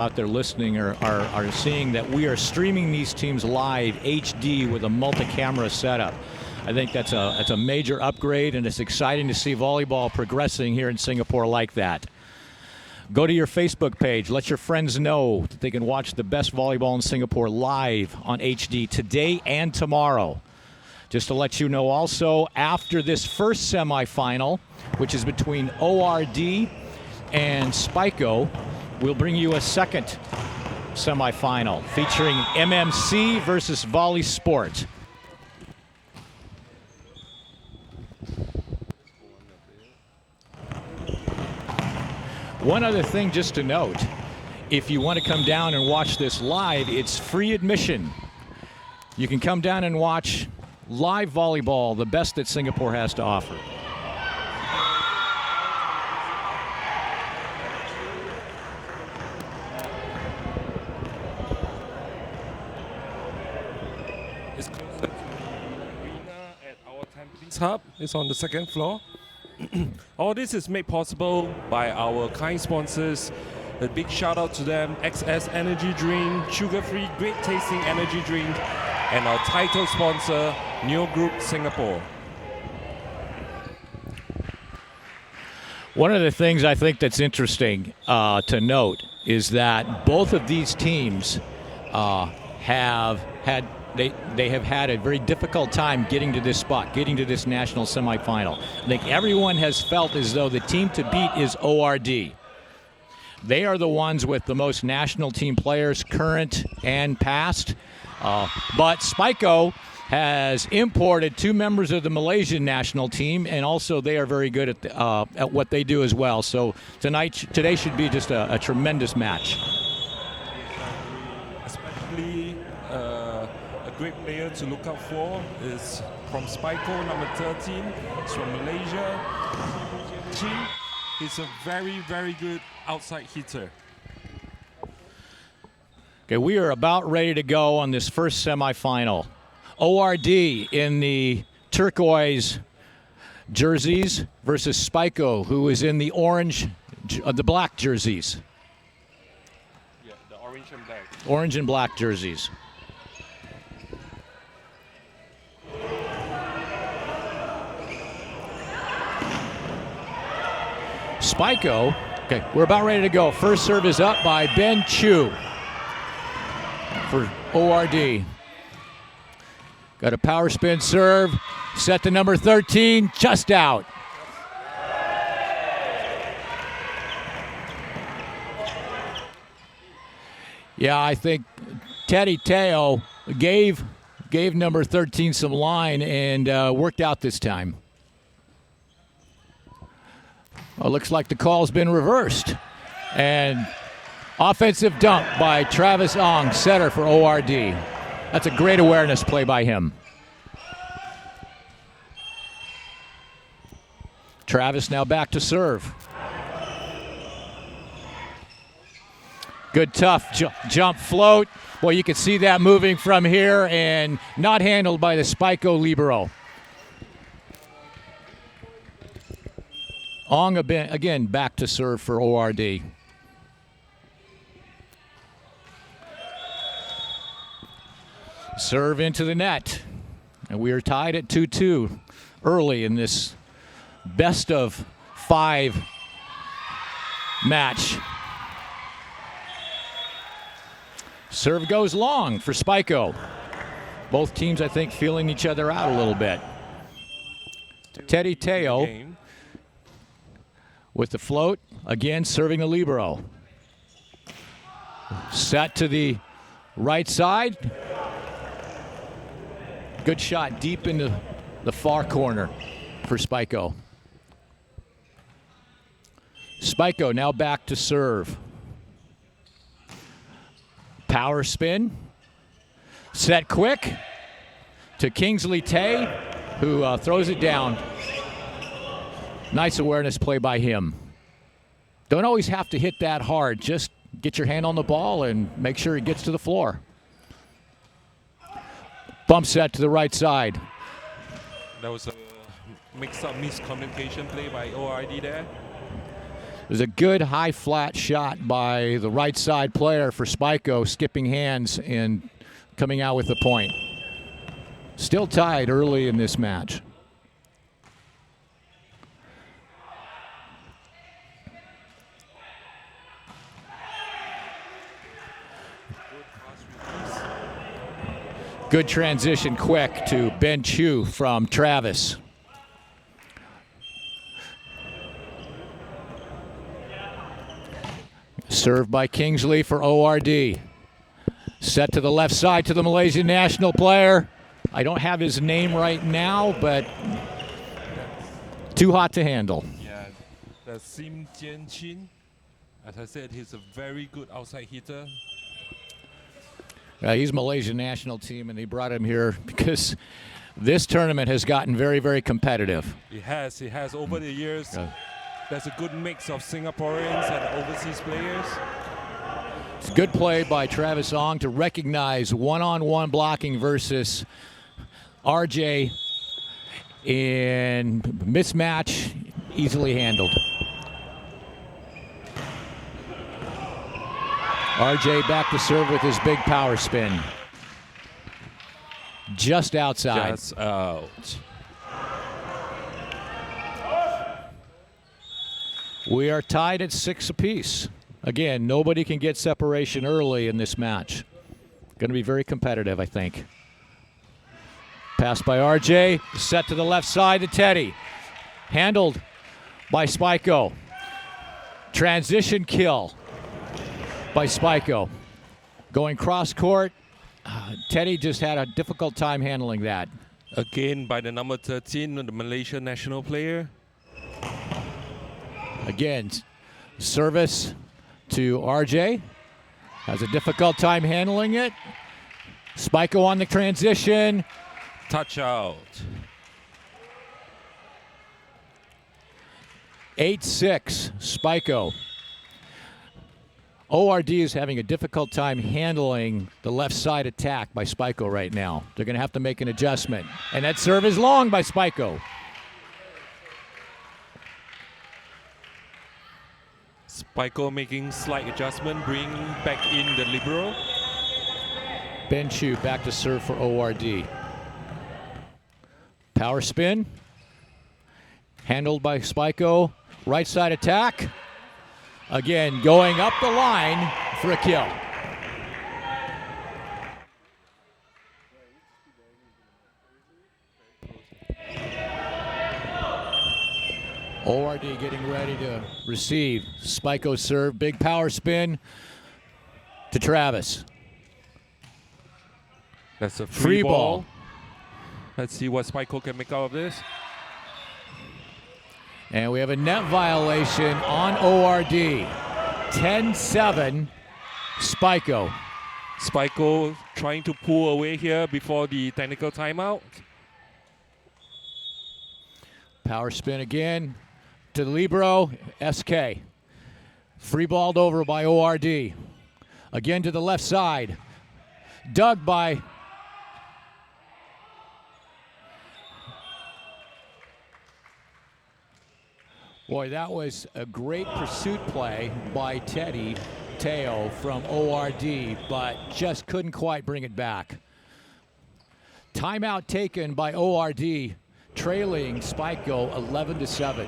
out there listening are seeing that we are streaming these teams live HD with a multi-camera setup. I think that's a major upgrade, and it's exciting to see volleyball progressing here in Singapore like that. Go to your Facebook page. Let your friends know that they can watch the best volleyball in Singapore live on HD today and tomorrow. Just to let you know also, after this first semifinal, which is between ORD and Spaiko, we'll bring you a second semifinal featuring MMC versus Volley Sport. One other thing just to note, if you want to come down and watch this live, it's free admission. You can come down and watch live volleyball, the best that Singapore has to offer. It's closer to the arena at our Tampines Hub. It's on the second floor. All this is made possible by our kind sponsors. A big shout out to them: XS Energy Drink, sugar-free, great tasting energy drink, and our title sponsor, Neo Group Singapore. One of the things I think that's interesting to note is that both of these teams have had a very difficult time getting to this spot, getting to this national semifinal. I think everyone has felt as though the team to beat is ORD. They are the ones with the most national team players, current and past. But Spaiko has imported 2 members of the Malaysian national team, and also they are very good at what they do as well. So today should be just a tremendous match. Especially a great player to look out for is from Spaiko, number 13. It's from Malaysia. He's a very, very good outside hitter. Okay, we are about ready to go on this first semifinal. ORD in the turquoise jerseys versus Spaiko, who is in the the black jerseys. Yeah, the orange and black. Orange and black jerseys. Spaiko, okay, we're about ready to go. First serve is up by Ben Chu for ORD. Got a power spin serve, set to number 13, just out. Yeah, I think Teddy Teo gave number 13 some line and worked out this time. Well, looks like the call's been reversed. And offensive dunk by Travis Ong, setter for ORD. That's a great awareness play by him. Travis now back to serve. Good tough jump float. Well, you can see that moving from here and not handled by the Spaiko libero. Ong again back to serve for ORD. Serve into the net. And we are tied at 2-2 early in this best of 5 match. Serve goes long for Spaiko. Both teams, I think, feeling each other out a little bit. Teddy Teo with the float, again serving the libero. Set to the right side. Good shot deep into the far corner for Spaiko. Spaiko now back to serve. Power spin. Set quick to Kingsley Tay, who throws it down. Nice awareness play by him. Don't always have to hit that hard. Just get your hand on the ball and make sure it gets to the floor. Bump set to the right side. That was a mixed-up miscommunication play by ORD there. There's a good high flat shot by the right side player for Spaiko, skipping hands and coming out with the point. Still tied early in this match. Good transition quick to Ben Chu from Travis. Served by Kingsley for ORD. Set to the left side to the Malaysian national player. I don't have his name right now, but too hot to handle. Yeah, that's Sim Jian Chin. As I said, he's a very good outside hitter. He's Malaysian national team, and they brought him here because this tournament has gotten very, very competitive. It has over the years. There's a good mix of Singaporeans and overseas players. It's a good play by Travis Ong to recognize one-on-one blocking versus RJ in mismatch, easily handled. RJ back to serve with his big power spin. Just outside. Just out. We are tied at 6 apiece. Again, nobody can get separation early in this match. Going to be very competitive, I think. Pass by RJ, set to the left side to Teddy. Handled by Spaiko. Transition kill by Spaiko. Going cross court. Teddy just had a difficult time handling that. Again by the number 13, the Malaysian national player. Again, service to RJ. Has a difficult time handling it. Spaiko on the transition. Touch out. 8-6, Spaiko. ORD is having a difficult time handling the left side attack by Spaiko right now. They're going to have to make an adjustment. And that serve is long by Spaiko. Spaiko making slight adjustment, bring back in the libero. Ben Chu back to serve for ORD. Power spin. Handled by Spaiko. Right side attack. Again, going up the line for a kill. ORD getting ready to receive. Spaiko serve, big power spin to Travis. That's a free ball. Let's see what Spaiko can make out of this. And we have a net violation on ORD. 10-7, Spaiko. Spaiko trying to pull away here before the technical timeout. Power spin again to the libero, SK. Free balled over by ORD. Again to the left side. Dug by boy, that was a great pursuit play by Teddy Teo from ORD, but just couldn't quite bring it back. Timeout taken by ORD, trailing Spaiko 11-7.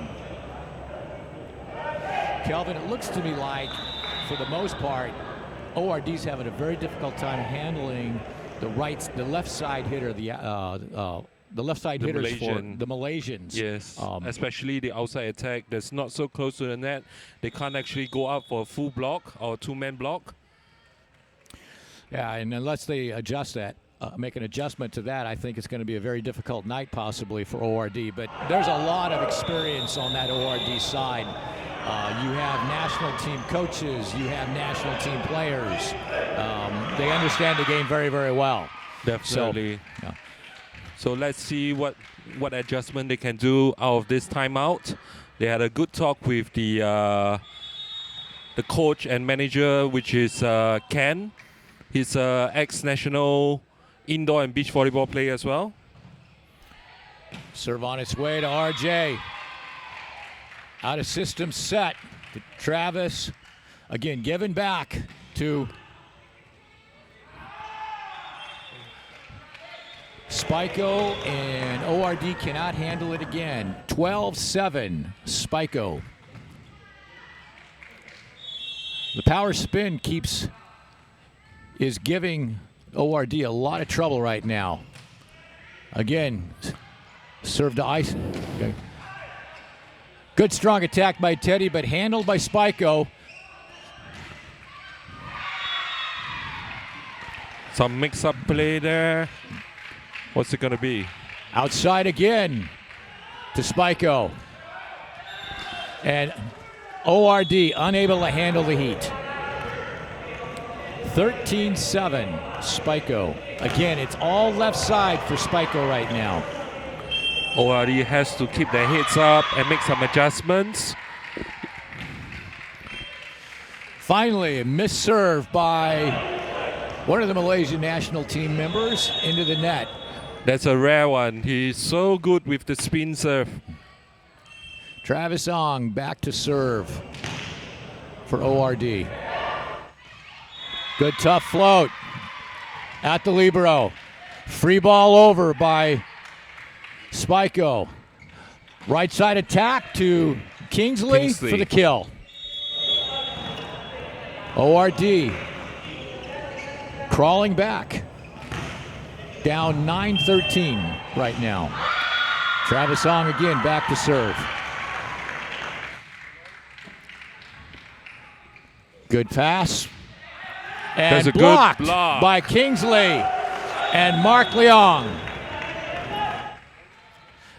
Kelvin, it looks to me like, for the most part, ORD's having a very difficult time handling the left side hitter, the left side hitters Malaysian. For the Malaysians. Yes, especially the outside attack that's not so close to the net. They can't actually go up for a full block or two-man block. Yeah, and unless they adjust that, make an adjustment to that, I think it's going to be a very difficult night possibly for ORD. But there's a lot of experience on that ORD side. You have national team coaches. You have national team players. They understand the game very, very well. Definitely. So, yeah. So let's see what adjustment they can do out of this timeout. They had a good talk with the coach and manager, which is Ken. He's an ex-national indoor and beach volleyball player as well. Serve on its way to RJ. Out of system set. to Travis. Again, given back to Spaiko, and ORD cannot handle it again. 12-7, Spaiko. The power spin is giving ORD a lot of trouble right now. Again, serve to ice. Okay. Good strong attack by Teddy, but handled by Spaiko. Some mix-up play there. What's it going to be? Outside again to Spaiko. And ORD unable to handle the heat. 13-7, Spaiko. Again, it's all left side for Spaiko right now. ORD has to keep their heads up and make some adjustments. Finally, a missed serve by one of the Malaysian national team members into the net. That's a rare one. He's so good with the spin serve. Travis Ong back to serve for ORD. Good tough float at the libero. Free ball over by Spaiko. Right side attack to Kingsley for the kill. ORD crawling back. Down 9-13 right now. Travis Ong again back to serve. Good pass. And That's a blocked good block by Kingsley and Mark Leong.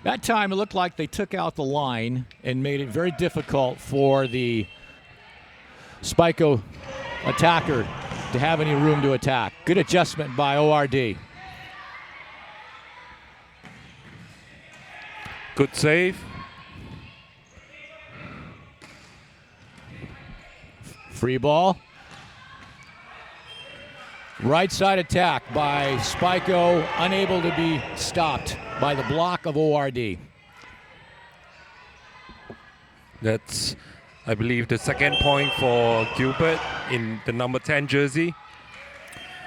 That time it looked like they took out the line and made it very difficult for the Spaiko attacker to have any room to attack. Good adjustment by ORD. Good save. Free ball. Right side attack by Spaiko, unable to be stopped by the block of ORD. That's, I believe, the second point for Gilbert in the number 10 jersey.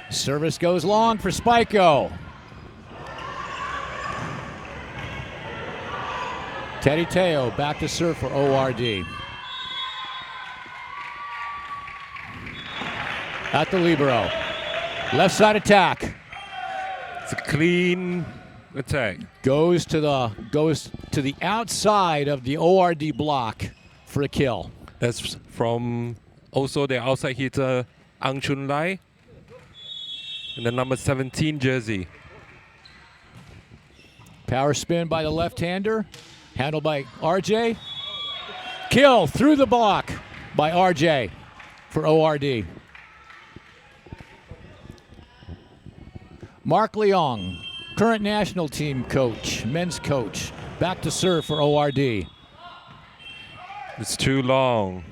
Service goes long for Spaiko. Teddy Teo back to serve for ORD. At the libero. Left side attack. It's a clean attack. Goes to the outside of the ORD block for a kill. That's from also the outside hitter Ang Chun Lai in the number 17 jersey. Power spin by the left-hander. Handled by RJ. Kill through the block by RJ for ORD. Mark Leong, current national team coach, men's coach, back to serve for ORD. It's too long.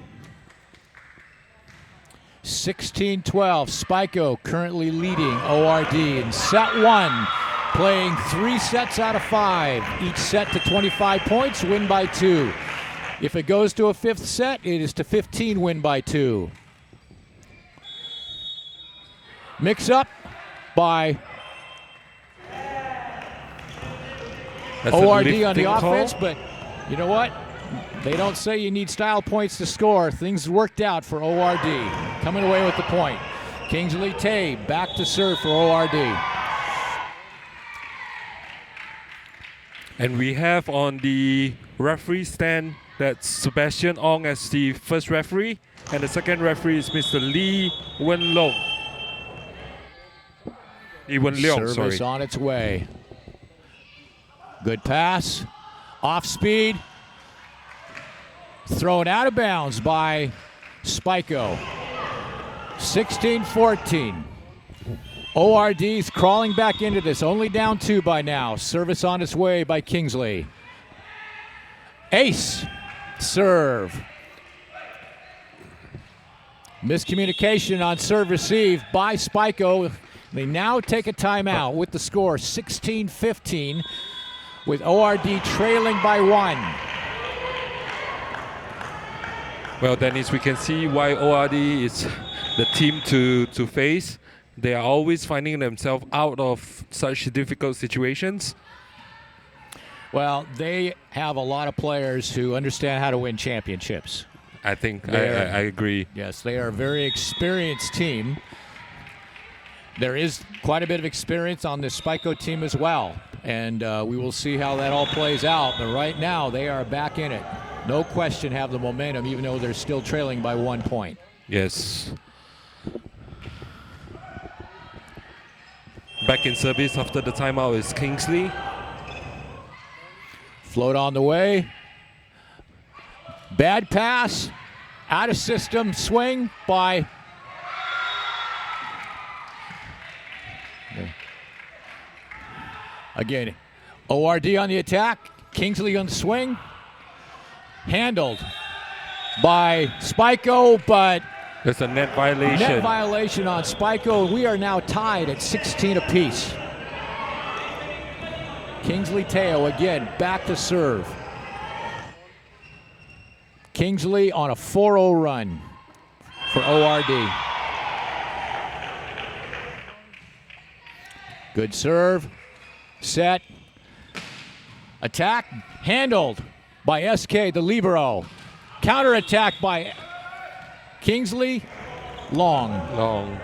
16-12, Spaiko currently leading ORD in set one, playing 3 sets out of 5. Each set to 25 points, win by 2. If it goes to a 5th set, it is to 15, win by 2. Mix up by That's ORD a on the lifting offense, call. but you know what? They don't say you need style points to score. Things worked out for ORD. Coming away with the point. Kingsley Tay back to serve for ORD. And we have on the referee stand that's Sebastian Ong as the first referee, and the second referee is Mr. Lee Wen Long. Lee Wen Leong, Service sorry. on its way. Good pass. Off speed. Thrown out of bounds by Spaiko. 16-14. ORD's crawling back into this. Only down 2 by now. Service on its way by Kingsley. Ace. Serve. Miscommunication on serve receive by Spaiko. They now take a timeout with the score 16-15, with ORD trailing by 1. Well, Dennis, we can see why ORD is the team to face. They are always finding themselves out of such difficult situations. Well, they have a lot of players who understand how to win championships. I think I agree. Yes, they are a very experienced team. There is quite a bit of experience on this Spaiko team as well, and we will see how that all plays out. But right now, they are back in it. No question have the momentum, even though they're still trailing by 1 point. Yes. Back in service after the timeout is Kingsley. Float on the way. Bad pass. Out of system swing by... Again, ORD on the attack. Kingsley on the swing. Handled by Spaiko, but there's a net violation. Net violation on Spaiko. We are now tied at 16 apiece. Kingsley Teo again back to serve. Kingsley on a 4-0 run for ORD. Good serve. Set. Attack. Handled by SK, the libero. Counter attack by Kingsley. Long.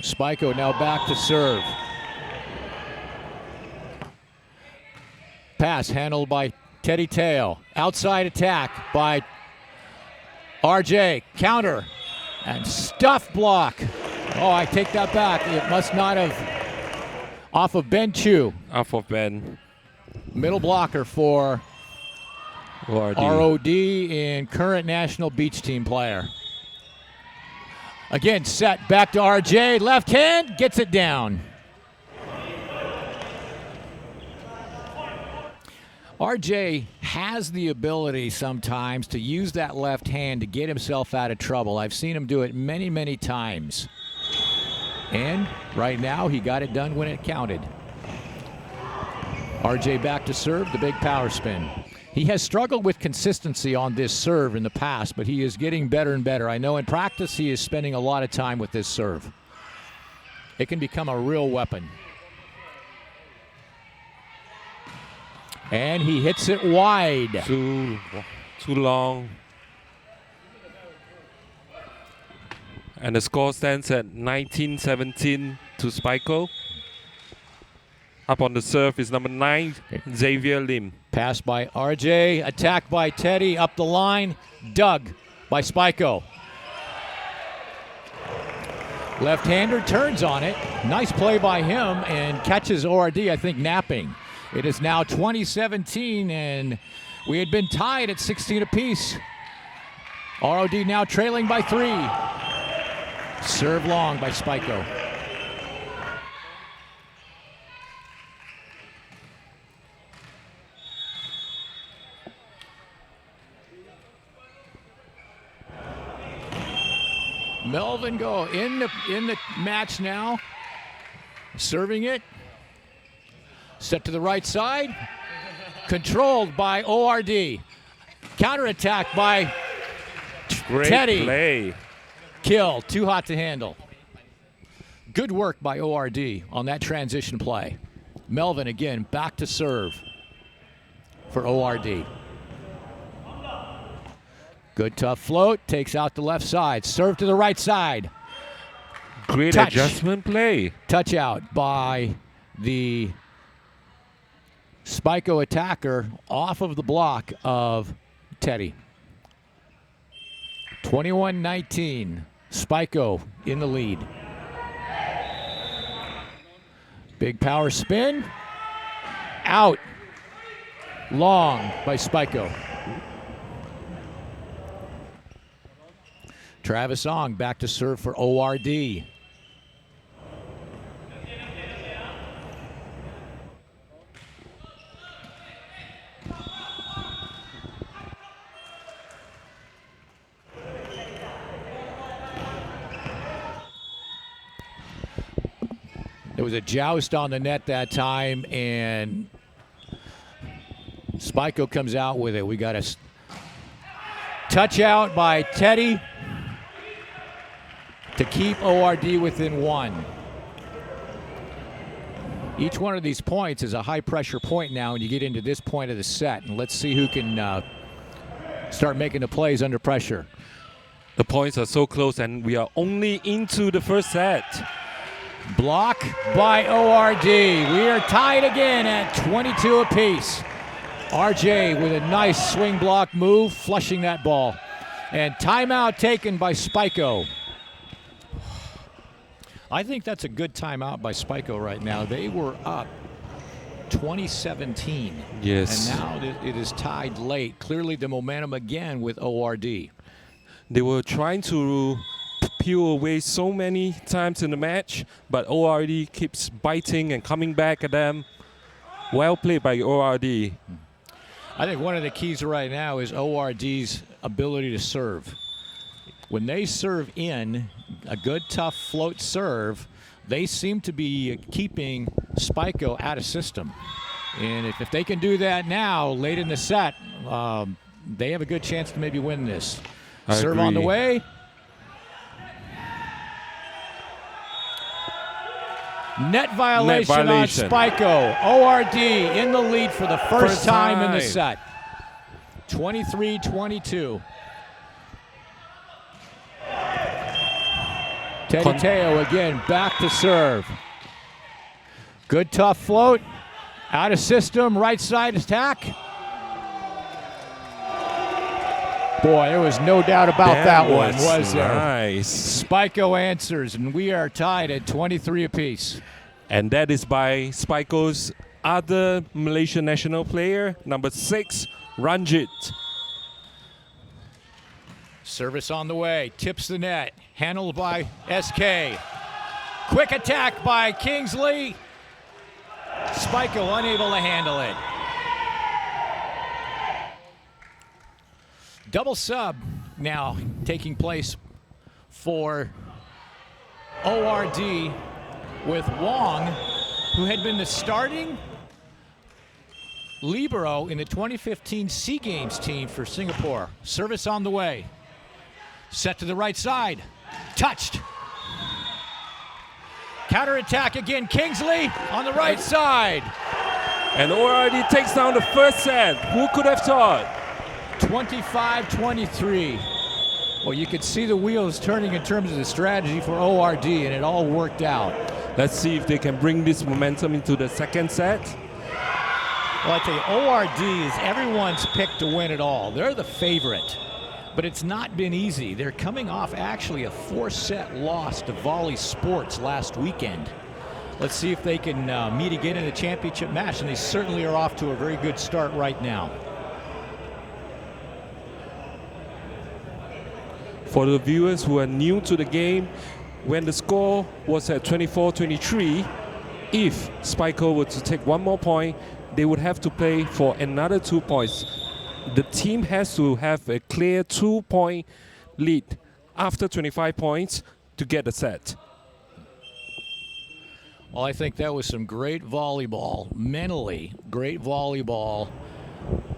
Spaiko now back to serve. Pass handled by Teddy Teo. Outside attack by RJ. Counter and stuff block. Oh, I take that back. It must not have. Off of Ben Chu. Off of Ben. Middle blocker for ORD. ROD and current national beach team player. Again, set back to RJ. Left hand, gets it down. RJ has the ability sometimes to use that left hand to get himself out of trouble. I've seen him do it many, many times. And right now, he got it done when it counted. RJ back to serve, the big power spin. He has struggled with consistency on this serve in the past, but he is getting better and better. I know in practice he is spending a lot of time with this serve. It can become a real weapon. And he hits it wide. Too long. And the score stands at 19-17 to Spaiko. Up on the serve is number 9, Xavier Lim. Pass by RJ, attack by Teddy, up the line, dug by Spaiko. Left-hander turns on it. Nice play by him and catches ORD, I think, napping. It is now 2017, and we had been tied at 16 apiece. ROD now trailing by 3. Serve long by Spaiko. Melvin Go in the match now. Serving it. Set to the right side. Controlled by ORD. Counterattack by Great Teddy. Play. Kill. Too hot to handle. Good work by ORD on that transition play. Melvin again back to serve for ORD. Good tough float. Takes out the left side. Serve to the right side. Great Touch. Adjustment play. Touch out by the Spaiko attacker off of the block of Teddy. 21-19. Spaiko in the lead. Big power spin. Out. Long by Spaiko. Travis Ong back to serve for ORD. There was a joust on the net that time, and Spaiko comes out with it. We got a touch out by Teddy to keep ORD within 1. Each one of these points is a high-pressure point now, and you get into this point of the set. And let's see who can start making the plays under pressure. The points are so close, and we are only into the first set. Block by ORD. We are tied again at 22 apiece. RJ with a nice swing block move, flushing that ball. And timeout taken by Spaiko. I think that's a good timeout by Spaiko right now. They were up 2017. Yes. And now it is tied late. Clearly the momentum again with ORD. They were trying to peel away so many times in the match, but ORD keeps biting and coming back at them. Well played by ORD. I think one of the keys right now is ORD's ability to serve. When they serve in a good, tough float serve, they seem to be keeping Spaiko out of system. And if they can do that now, late in the set, they have a good chance to maybe win this. Serve on the way. Net violation on Spaiko. ORD in the lead for the first time in the set. 23-22. Teddy Teo again back to serve. Good tough float. Out of system, right side attack. Boy, there was no doubt about that one, was there? Nice. Spaiko answers, and we are tied at 23 apiece. And that is by Spaiko's other Malaysian national player, number 6, Ranjit. Service on the way, tips the net, handled by SK. Quick attack by Kingsley. Spaiko unable to handle it. Double sub now taking place for ORD with Wong, who had been the starting libero in the 2015 SEA Games team for Singapore. Service on the way. Set to the right side. Touched. Counterattack again. Kingsley on the right side. And ORD takes down the first set. Who could have thought? 25-23. Well, you could see the wheels turning in terms of the strategy for ORD, and it all worked out. Let's see if they can bring this momentum into the second set. Well, I tell you, ORD is everyone's pick to win it all. They're the favorite, but it's not been easy. They're coming off actually a 4-set loss to Volley Sports last weekend. Let's see if they can meet again in the championship match, and they certainly are off to a very good start right now. For the viewers who are new to the game, when the score was at 24-23, if Spaiko were to take one more point, they would have to play for another 2 points. The team has to have a clear 2-point lead after 25 points to get the set. Well, I think that was some great volleyball, mentally great volleyball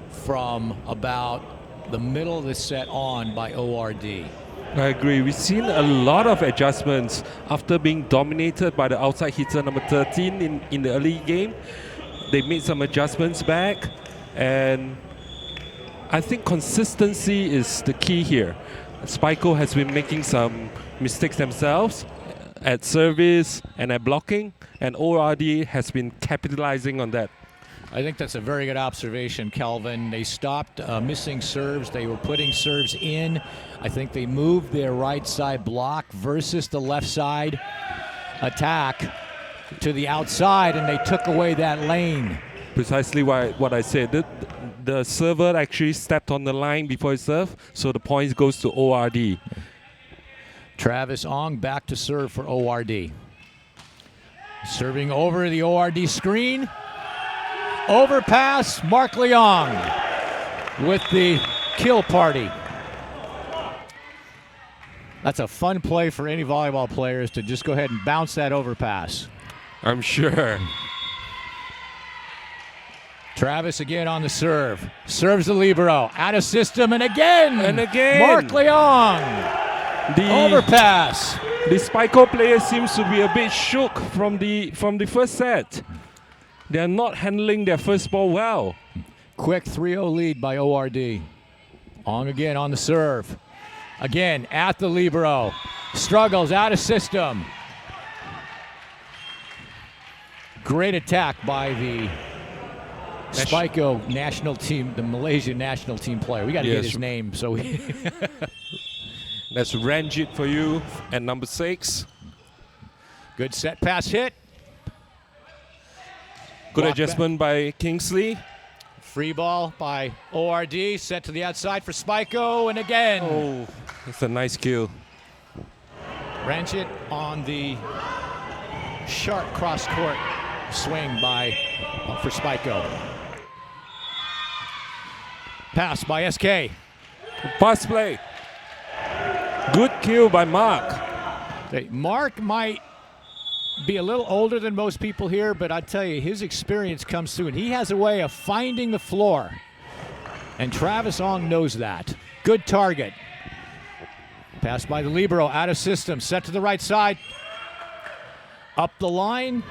from about the middle of the set on by ORD. I agree. We've seen a lot of adjustments after being dominated by the outside hitter number 13 in the early game. They made some adjustments back, and I think consistency is the key here. Spaiko has been making some mistakes themselves at service and at blocking, and ORD has been capitalizing on that. I think that's a very good observation, Kelvin. They stopped missing serves. They were putting serves in. I think they moved their right side block versus the left side attack to the outside, and they took away that lane. Precisely what I said. The server actually stepped on the line before he served, so the points goes to ORD. Travis Ong back to serve for ORD. Serving over the ORD screen. Overpass, Mark Leong with the kill party. That's a fun play for any volleyball players to just go ahead and bounce that overpass. I'm sure. Travis again on the serve. Serves the libero. Out of system and again. And again. Mark Leong. The Overpass. The Spaiko player seems to be a bit shook from the first set. They are not handling their first ball well. Quick 3-0 lead by ORD. Ong again on the serve. Again at the libero. Struggles out of system. Great attack by the Spaiko national team, the Malaysian national team player. We got to get his name. So that's Ranjit for you at number 6. Good set pass hit. Good Block adjustment by Kingsley. Free ball by ORD. Set to the outside for Spaiko. And again. Oh, that's a nice kill. Ranjit on the sharp cross-court swing for Spaiko. Pass by SK. Fast play. Good kill by Mark. Mark might be a little older than most people here, but I tell you, his experience comes through, and he has a way of finding the floor. And Travis Ong knows that. Good target. Pass by the libero, out of system, set to the right side. Up the line.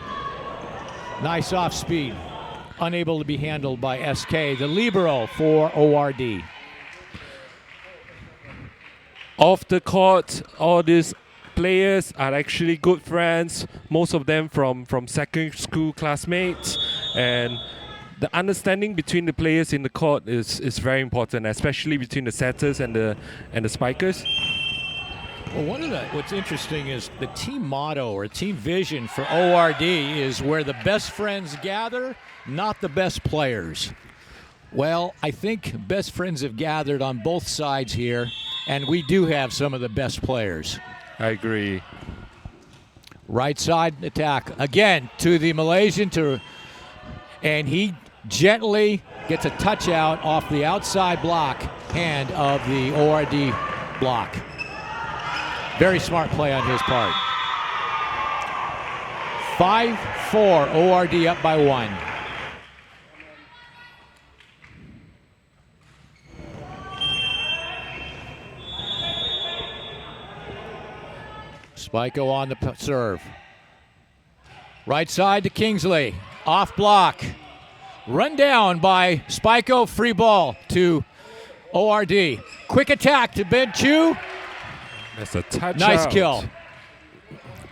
Nice off speed. Unable to be handled by SK. The libero for ORD. Off the court, all these players are actually good friends. Most of them from secondary school classmates. And the understanding between the players in the court is very important, especially between the setters and the spikers. Well, what's interesting is the team motto or team vision for ORD is where the best friends gather, not the best players. Well, I think best friends have gathered on both sides here, and we do have some of the best players. I agree. Right side attack again to the Malaysian, and he gently gets a touch out off the outside block hand of the ORD block. Very smart play on his part. 5-4, ORD up by 1. Spaiko on the serve. Right side to Kingsley. Off block. Run down by Spaiko. Free ball to ORD. Quick attack to Ben Chu. That's a touch. Nice out. kill.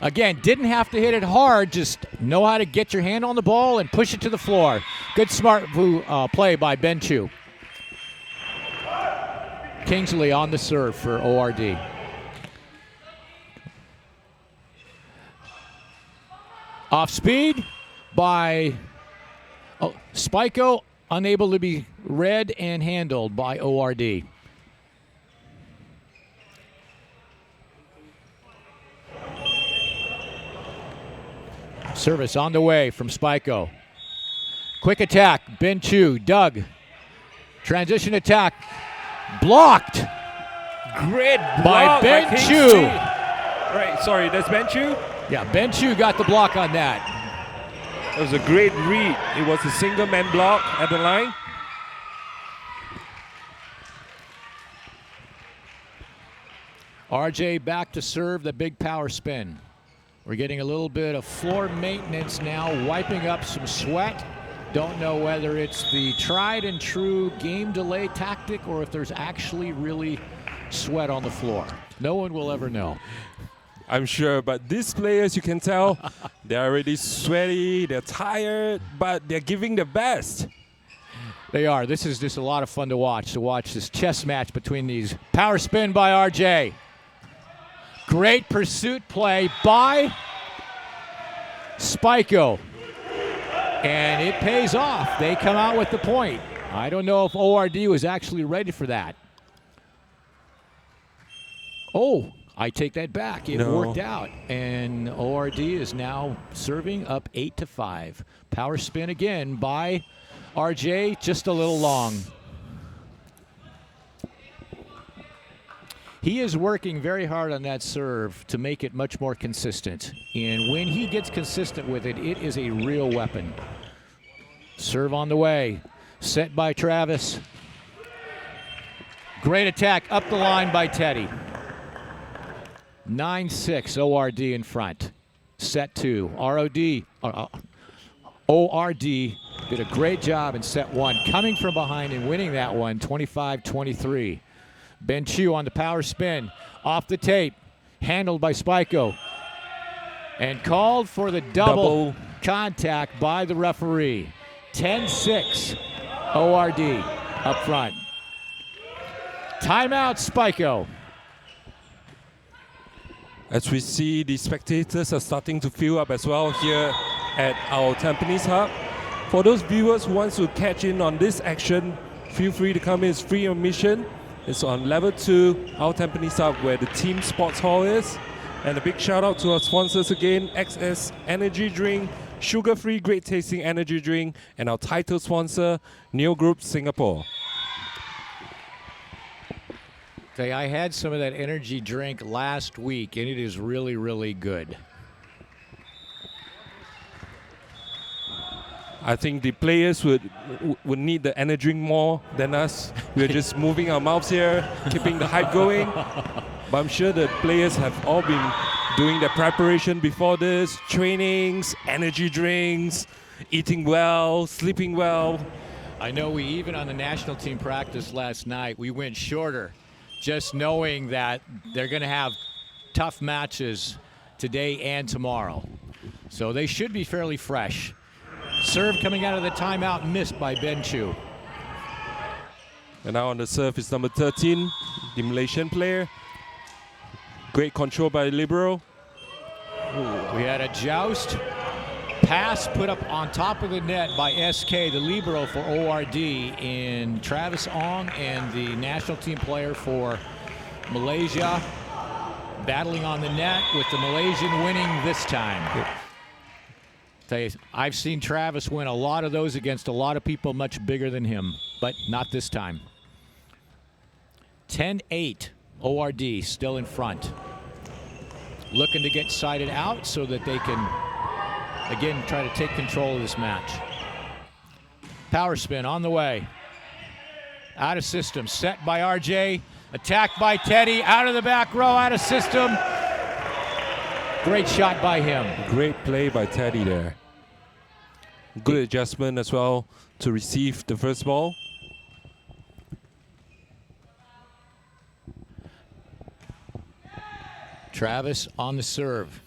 Again, didn't have to hit it hard. Just know how to get your hand on the ball and push it to the floor. Good smart play by Ben Chu. Kingsley on the serve for ORD. Off speed by Spaiko, unable to be read and handled by ORD. Service on the way from Spaiko. Quick attack, Ben Chu, Doug. Transition attack, blocked. Great block by Ben Chu. Right, sorry, that's Ben Chu? Yeah, Ben Chu got the block on that. It was a great read. It was a single man block at the line. RJ back to serve the big power spin. We're getting a little bit of floor maintenance now, wiping up some sweat. Don't know whether it's the tried and true game delay tactic or if there's actually really sweat on the floor. No one will ever know. I'm sure, but these players, you can tell, they're already sweaty, they're tired, but they're giving their best. They are. This is just a lot of fun to watch this chess match between these. Power spin by RJ. Great pursuit play by Spaiko. And it pays off. They come out with the point. I don't know if ORD was actually ready for that. Oh, I take that back. It worked out. And ORD is now serving up 8-5. Power spin again by RJ, just a little long. He is working very hard on that serve to make it much more consistent. And when he gets consistent with it, it is a real weapon. Serve on the way. Set by Travis. Great attack up the line by Teddy. 9-6 ORD in front. Set 2. ORD did a great job in set 1, coming from behind and winning that one 25-23. Ben Chu on the power spin. Off the tape. Handled by Spaiko. And called for the double contact by the referee. 10-6 ORD up front. Timeout, Spaiko. As we see, the spectators are starting to fill up as well here at our Tampines Hub. For those viewers who want to catch in on this action, feel free to come in. It's free admission. It's on level 2, our Tampines Hub, where the team sports hall is. And a big shout out to our sponsors again, XS Energy Drink, sugar-free, great tasting energy drink, and our title sponsor, Neo Group Singapore. I had some of that energy drink last week, and it is really, really good. I think the players would need the energy drink more than us. We're just moving our mouths here, keeping the hype going. But I'm sure the players have all been doing their preparation before this, trainings, energy drinks, eating well, sleeping well. I know we even on the national team practice last night, we went shorter, just knowing that they're going to have tough matches today and tomorrow. So they should be fairly fresh. Serve coming out of the timeout, missed by Ben Chu. And now on the serve is number 13, the Malaysian player. Great control by the libero. We had a joust. Pass put up on top of the net by SK, the libero for ORD, in Travis Ong and the national team player for Malaysia, battling on the net with the Malaysian winning this time. Tell you, I've seen Travis win a lot of those against a lot of people much bigger than him, but not this time. 10-8, ORD still in front. Looking to get sided out so that they can, again, try to take control of this match. Power spin on the way. Out of system, set by RJ. Attacked by Teddy, out of the back row, out of system. Great shot by him. Great play by Teddy there. Good adjustment as well to receive the first ball. Travis on the serve.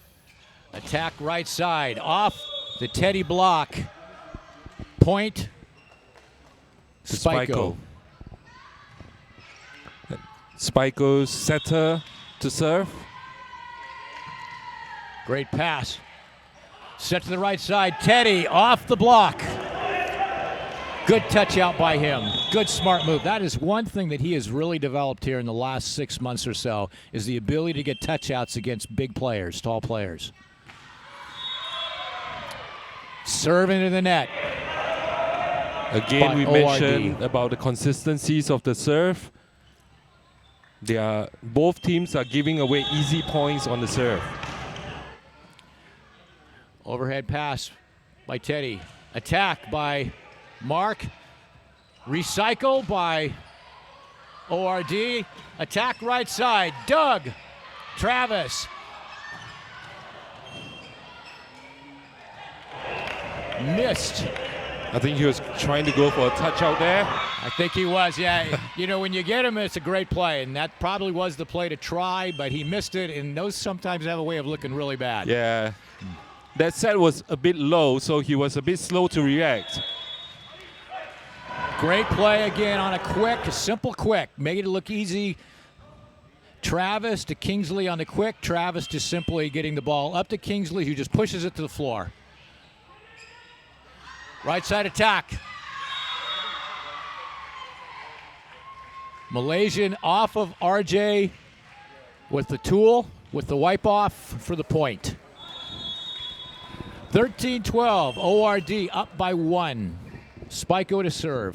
Attack right side, off the Teddy block. Point, Spaiko. Spaiko's setter to serve. Great pass. Set to the right side, Teddy off the block. Good touch out by him. Good smart move. That is one thing that he has really developed here in the last 6 months or so, is the ability to get touchouts against big players, tall players. Serve into the net. Again, we mentioned about the consistencies of the serve. Both teams are giving away easy points on the serve. Overhead pass by Teddy. Attack by Mark. Recycle by ORD. Attack right side. Doug. Travis. Missed. I think he was trying to go for a touch out there. I think he was, yeah. You know, when you get him, it's a great play, and that probably was the play to try, but he missed it, and those sometimes have a way of looking really bad. Yeah. That set was a bit low, so he was a bit slow to react. Great play again on a simple quick. Made it look easy. Travis to Kingsley on the quick. Travis just simply getting the ball up to Kingsley, who just pushes it to the floor. Right side attack. Malaysian off of RJ with the tool, with the wipe off for the point. 13-12, ORD up by 1. Spaiko to serve.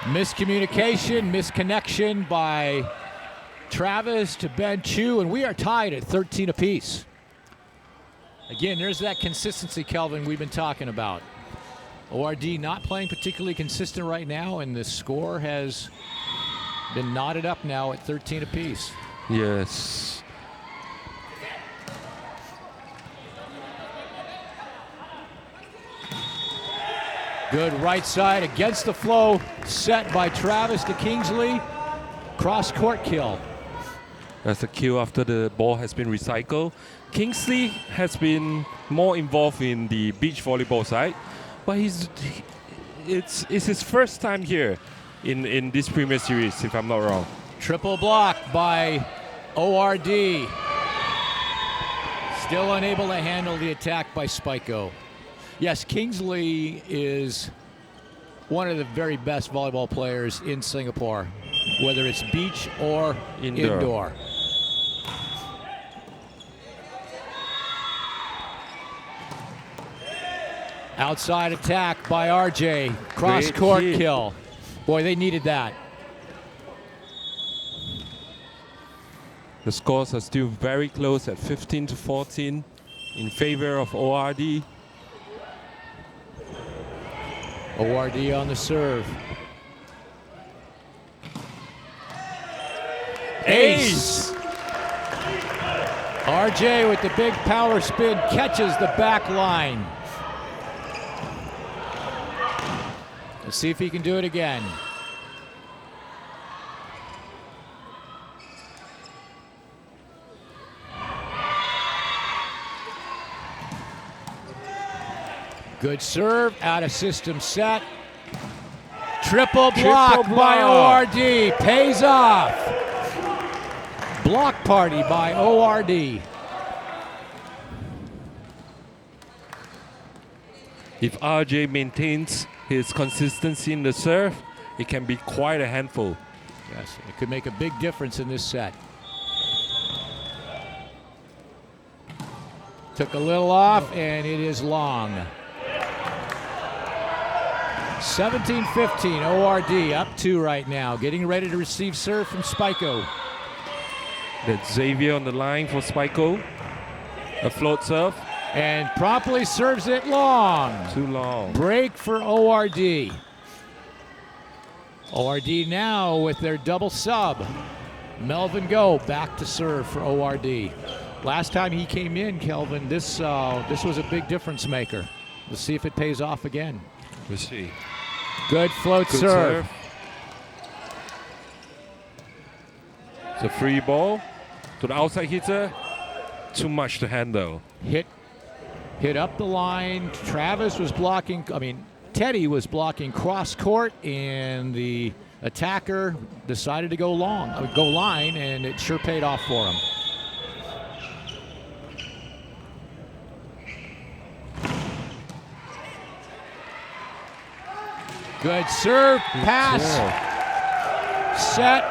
Miscommunication, misconnection by Travis to Ben Chu, and we are tied at 13 apiece. Again, there's that consistency, Kelvin, we've been talking about. ORD not playing particularly consistent right now, and the score has been knotted up now at 13 apiece. Yes. Good right side against the flow, set by Travis to Kingsley. Cross court kill. That's a kill after the ball has been recycled. Kingsley has been more involved in the beach volleyball side, but it's his first time here in this Premier Series, if I'm not wrong. Triple block by ORD. Still unable to handle the attack by Spaiko. Yes, Kingsley is one of the very best volleyball players in Singapore, whether it's beach or indoor. Outside attack by RJ. Cross court kill. Boy, they needed that. The scores are still very close at 15-14 in favor of ORD. ORD on the serve. Ace! RJ with the big power spin catches the back line. Let's see if he can do it again. Good serve, out of system set. Triple block by ORD, pays off. Block party by ORD. If RJ maintains his consistency in the serve, it can be quite a handful. Yes, it could make a big difference in this set. Took a little off, and it is long. 17-15, ORD up 2 right now. Getting ready to receive serve from Spaiko. That's Xavier on the line for Spaiko. A float serve. And promptly serves it long. Too long. Break for ORD. ORD now with their double sub. Melvin Go back to serve for ORD. Last time he came in, Kelvin, this was a big difference maker. Let's see if it pays off again. We'll see. Good float serve. It's a free ball to the outside hitter. Too much to handle. Hit up the line. Travis was blocking, Teddy was blocking cross court, and the attacker decided to go line, and it sure paid off for him. Good serve, pass, set,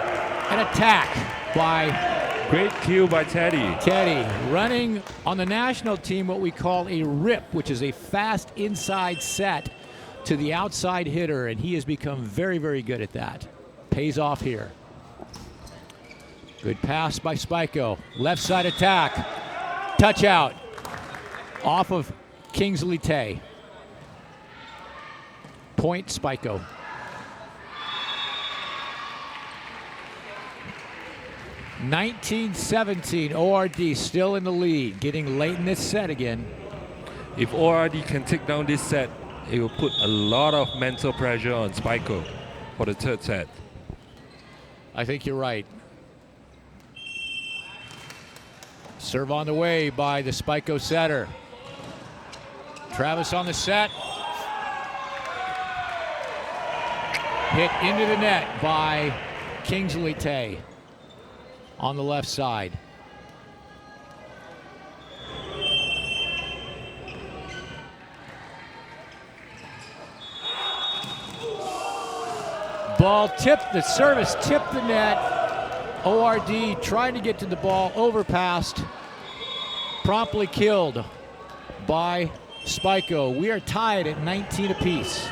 and attack by great kill by Teddy. Teddy running on the national team what we call a rip, which is a fast inside set to the outside hitter, and he has become very, very good at that. Pays off here. Good pass by Spaiko. Left side attack. Touch out. Off of Kingsley Tay. Point Spaiko. (19-17), ORD still in the lead, getting late in this set again. If ORD can take down this set, it will put a lot of mental pressure on Spaiko for the third set. I think you're right. Serve on the way by the Spaiko setter. Travis on the set. Hit into the net by Kingsley Tay on the left side. Ball tipped, the service tipped the net. ORD trying to get to the ball, overpassed, promptly killed by Spaiko. We are tied at 19 apiece.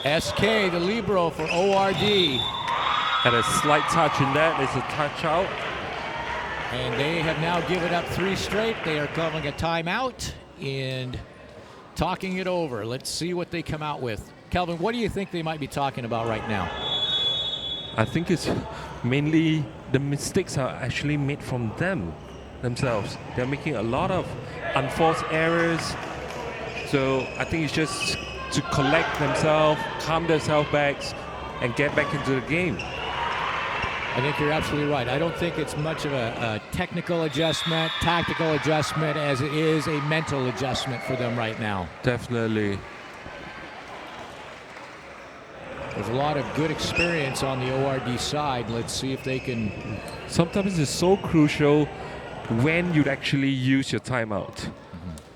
SK, the libero for ORD. Had a slight touch in that. It's a touch out. And they have now given up 3 straight. They are calling a timeout and talking it over. Let's see what they come out with. Kelvin, what do you think they might be talking about right now? I think it's mainly the mistakes are actually made from themselves. They're making a lot of unforced errors. So I think it's just to collect themselves, calm themselves back, and get back into the game. I think you're absolutely right. I don't think it's much of a technical adjustment, tactical adjustment, as it is a mental adjustment for them right now. Definitely. There's a lot of good experience on the ORD side. Let's see if they can. Sometimes it's so crucial when you actually use your timeout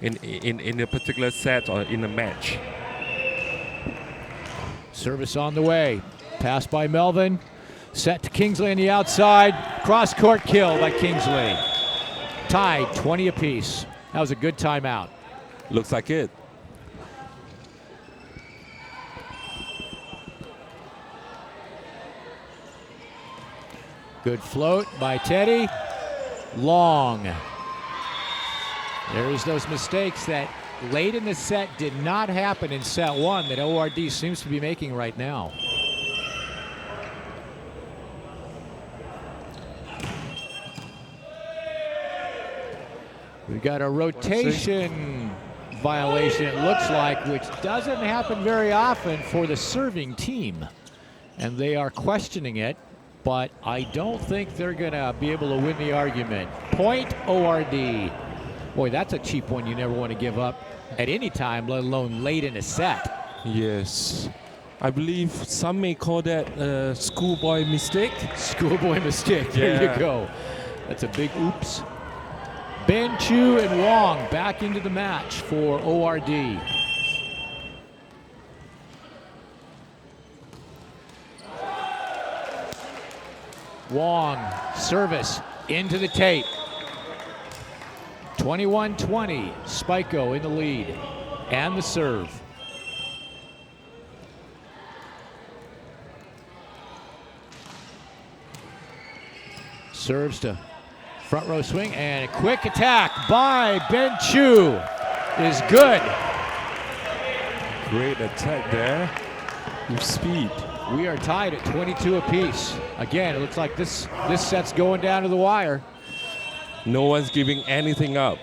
in a particular set or in a match. Service on the way. Pass by Melvin. Set to Kingsley on the outside. Cross-court kill by Kingsley. Tied 20 apiece. That was a good timeout. Looks like it. Good float by Teddy. Long. There's those mistakes that late in the set did not happen in set 1 that ORD seems to be making right now. We got a rotation violation, it looks like, which doesn't happen very often for the serving team. And they are questioning it, but I don't think they're going to be able to win the argument. Point ORD. Boy, that's a cheap one you never want to give up at any time, let alone late in a set. Yes. I believe some may call that a schoolboy mistake. Schoolboy mistake, there Yeah. you go. That's a big oops. Ben Chu and Wong back into the match for ORD. Wong, service into the tape. 21-20, Spaiko in the lead. And the serve. Serves to front row swing, and a quick attack by Ben Chu is good. Great attack there with speed. We are tied at 22 apiece. Again, it looks like this set's going down to the wire. No one's giving anything up.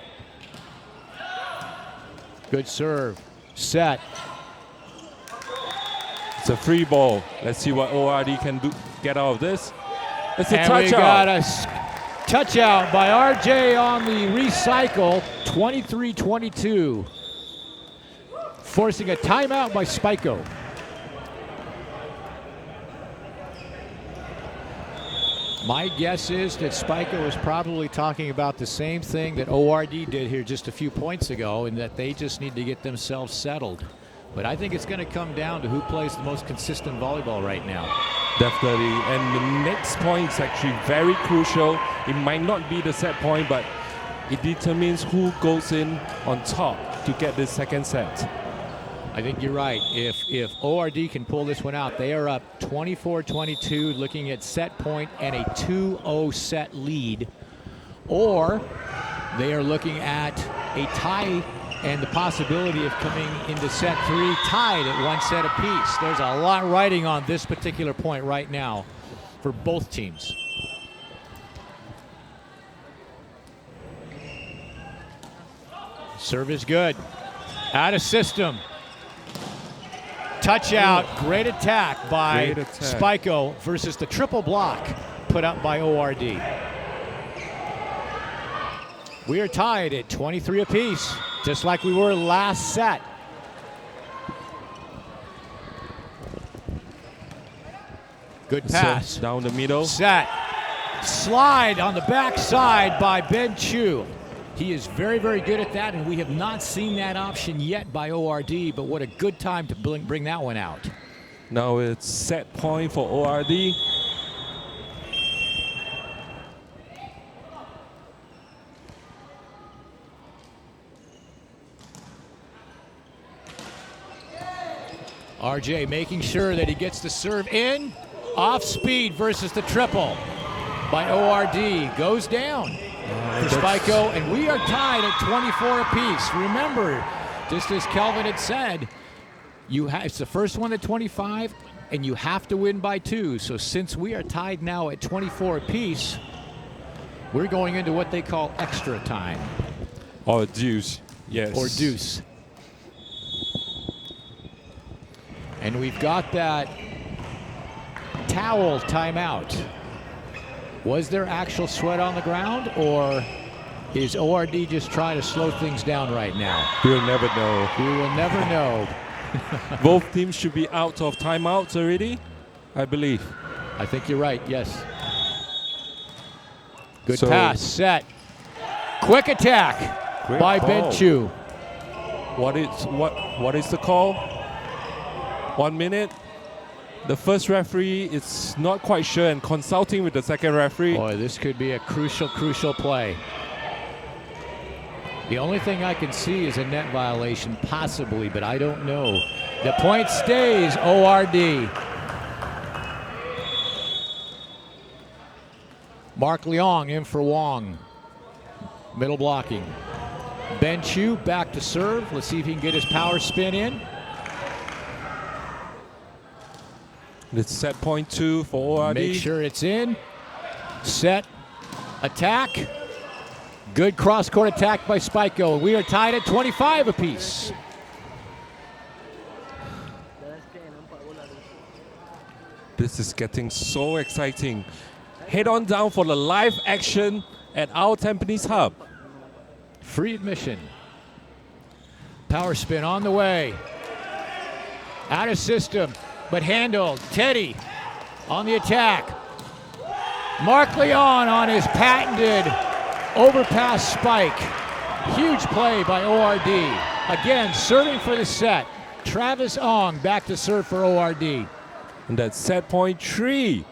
Good serve. Set. It's a free ball. Let's see what ORD can do. Get out of this. It's a And touch we got out. a touch out by RJ on the recycle. 23-22. Forcing a timeout by Spaiko. My guess is that Spaiko was probably talking about the same thing that ORD did here just a few points ago, and that they just need to get themselves settled. But I think it's going to come down to who plays the most consistent volleyball right now. Definitely. And the next point is actually very crucial. It might not be the set point, but it determines who goes in on top to get this second set. I think you're right. If ORD can pull this one out, they are up 24-22, looking at set point and a 2-0 set lead. Or they are looking at a tie and the possibility of coming into set 3 tied at 1 set apiece. There's a lot riding on this particular point right now for both teams. Serve is good. Out of system. Touch out, great attack by Great attack. Spaiko versus the triple block put up by ORD. We are tied at 23 apiece, just like we were last set. Good pass. Set down the middle. Set. Slide on the backside by Ben Chu. He is very, very good at that, and we have not seen that option yet by ORD, but what a good time to bring that one out. Now it's set point for ORD. RJ making sure that he gets the serve in. Off speed versus the triple by ORD. Goes down for Spaiko, and we are tied at 24 apiece. Remember, just as Kelvin had said, it's the first one at 25, and you have to win by 2. So since we are tied now at 24 apiece, we're going into what they call extra time. Or deuce, yes. Or deuce. And we've got that towel timeout. Was there actual sweat on the ground, or is ORD just trying to slow things down right now? We'll never know. We will never know. Both teams should be out of timeouts already, I believe. I think you're right, yes. Good pass, set. Quick attack by Benchu. What is the call? 1 minute. The first referee is not quite sure and consulting with the second referee. Boy, this could be a crucial play. The only thing I can see is a net violation, possibly, but I don't know. The point stays ORD. Mark Leong in for Wong. Middle blocking. Benchu back to serve. Let's see if he can get his power spin in. It's set point 2 for ORD. Make sure it's in. Set. Attack. Good cross-court attack by Spaiko. We are tied at 25 apiece. This is getting so exciting. Head on down for the live action at our Tampines Hub. Free admission. Power spin on the way. Out of system, but handled. Teddy on the attack. Mark Leon on his patented overpass spike. Huge play by ORD. Again, serving for the set. Travis Ong back to serve for ORD. And that's set point 3.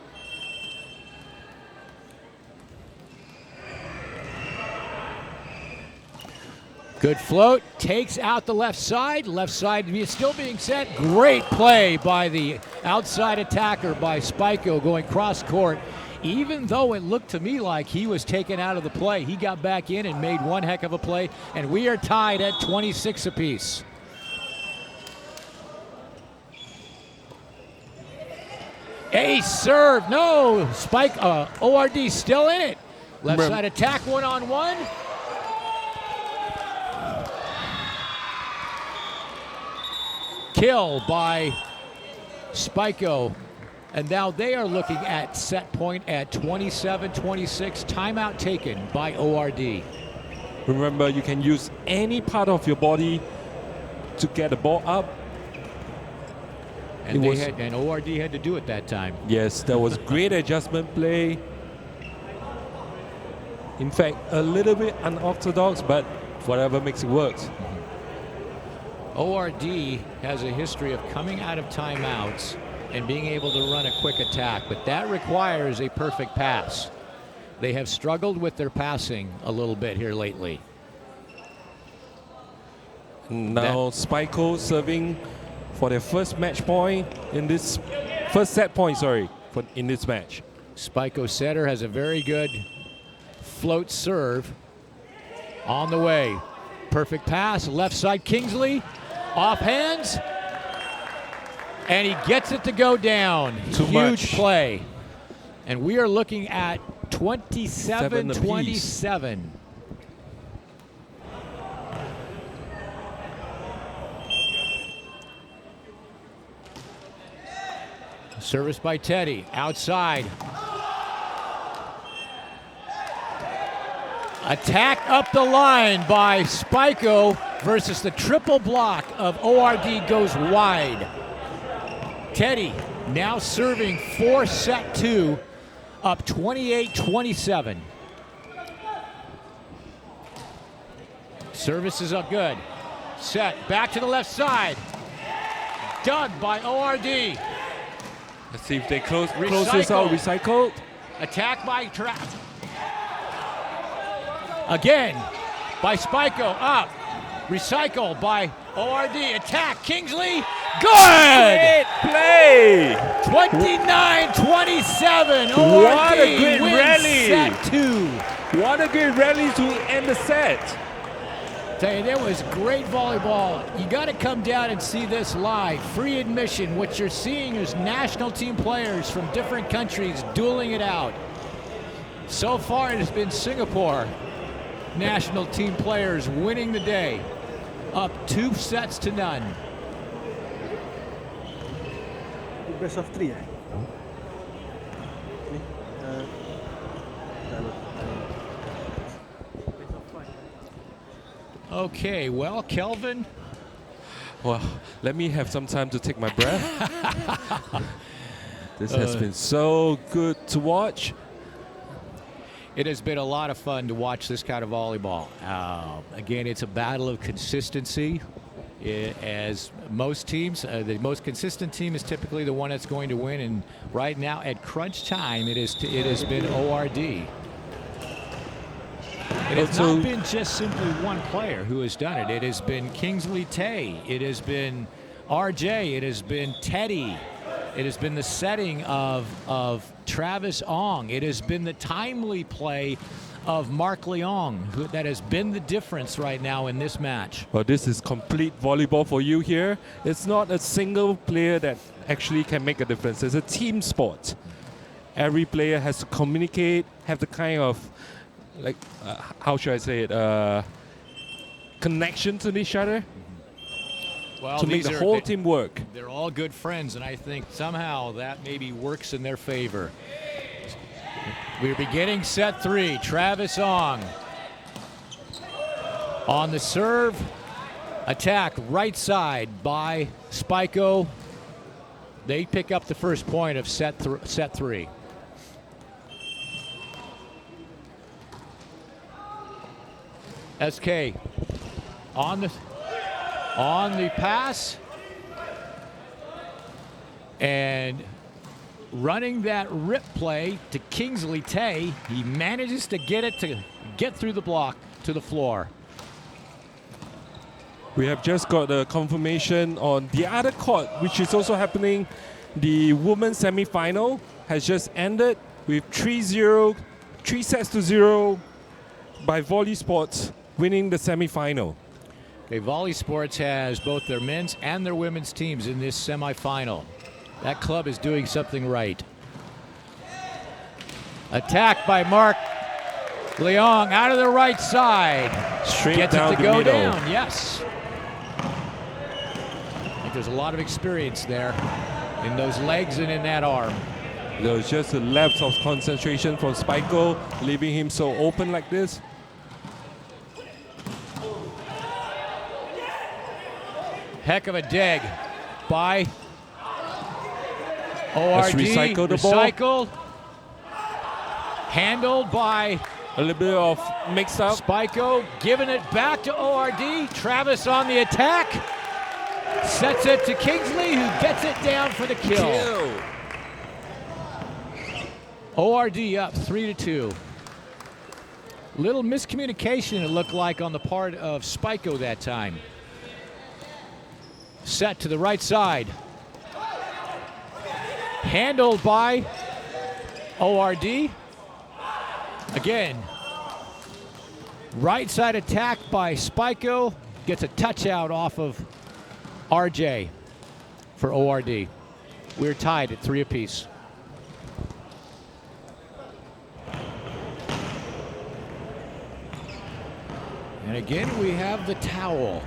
Good float, takes out the left side. Left side still being set. Great play by the outside attacker by Spaiko going cross court. Even though it looked to me like he was taken out of the play, he got back in and made one heck of a play, and we are tied at 26 apiece. Ace serve, no, ORD still in it. Left side attack, one-on-one. Kill by Spaiko. And now they are looking at set point at 27-26. Timeout taken by ORD. Remember, you can use any part of your body to get the ball up. And ORD had to do it that time. Yes, that was great adjustment play. In fact, a little bit unorthodox, but whatever makes it work. ORD has a history of coming out of timeouts and being able to run a quick attack, but that requires a perfect pass. They have struggled with their passing a little bit here lately. Now Spaiko serving for their first match point in this first set point, in this match. Spaiko setter has a very good float serve on the way. Perfect pass, left side Kingsley, off hands, and he gets it to go down. Huge play. And we are looking at 27-27. Service by Teddy, outside. Attack up the line by Spaiko versus the triple block of ORD goes wide. Teddy now serving for set 2, up 28-27. Service is up good. Set, back to the left side. Dug by ORD. Let's see if they close this out. Recycled. Attack by Trap. Again by Spaiko, up. Recycle by ORD. Attack, Kingsley. Good! Great play! 29-27. What a ORD great wins rally. set 2. What a great rally to end the set. Tell you, there was great volleyball. You got to come down and see this live. Free admission. What you're seeing is national team players from different countries dueling it out. So far, it has been Singapore national team players winning the day, up 2 sets to none. Best of 3 Okay, well, Kelvin. Well, let me have some time to take my breath. This has been so good to watch. It has been a lot of fun to watch this kind of volleyball. Again, it's a battle of consistency. As most teams, the most consistent team is typically the one that's going to win. And right now, at crunch time, it has been ORD. It has not been just simply one player who has done it. It has been Kingsley Tay. It has been RJ. It has been Teddy. It has been the setting of Travis Ong. It has been the timely play of Mark Leong that has been the difference right now in this match. Well, this is complete volleyball for you here. It's not a single player that actually can make a difference. It's a team sport. Every player has to communicate, have the kind of, like, how should I say it, connection to each other Well, to make the whole team work. They're all good friends, and I think somehow that maybe works in their favor. We're beginning set 3. Travis Ong on the serve. Attack right side by Spaiko. They pick up the first point of set 3. SK on the pass and running that rip play to Kingsley Tay. He manages to get through the block to the floor. We have just got a confirmation on the other court, which is also happening. The women's semi-final has just ended with 3 sets to 0 by Volley Sports winning the semi-final. Okay, Volley Sports has both their men's and their women's teams in this semi-final. That club is doing something right. Attack by Mark Leong out of the right side. Straight Gets down it to the go middle. down, yes. I think there's a lot of experience there in those legs and in that arm. There was just a lapse of concentration from Spaiko, leaving him so open like this. Heck of a dig by ORD. Let's recycle the ball. Recycled. Handled by A little bit of mixed up. Spaiko, giving it back to ORD. Travis on the attack. Sets it to Kingsley, who gets it down for the kill. ORD up 3-2. Little miscommunication, it looked like, on the part of Spaiko that time. Set to the right side. Handled by ORD. Again, right side attack by Spaiko. Gets a touch out off of RJ for ORD. We're tied at 3 apiece. And again, we have the towel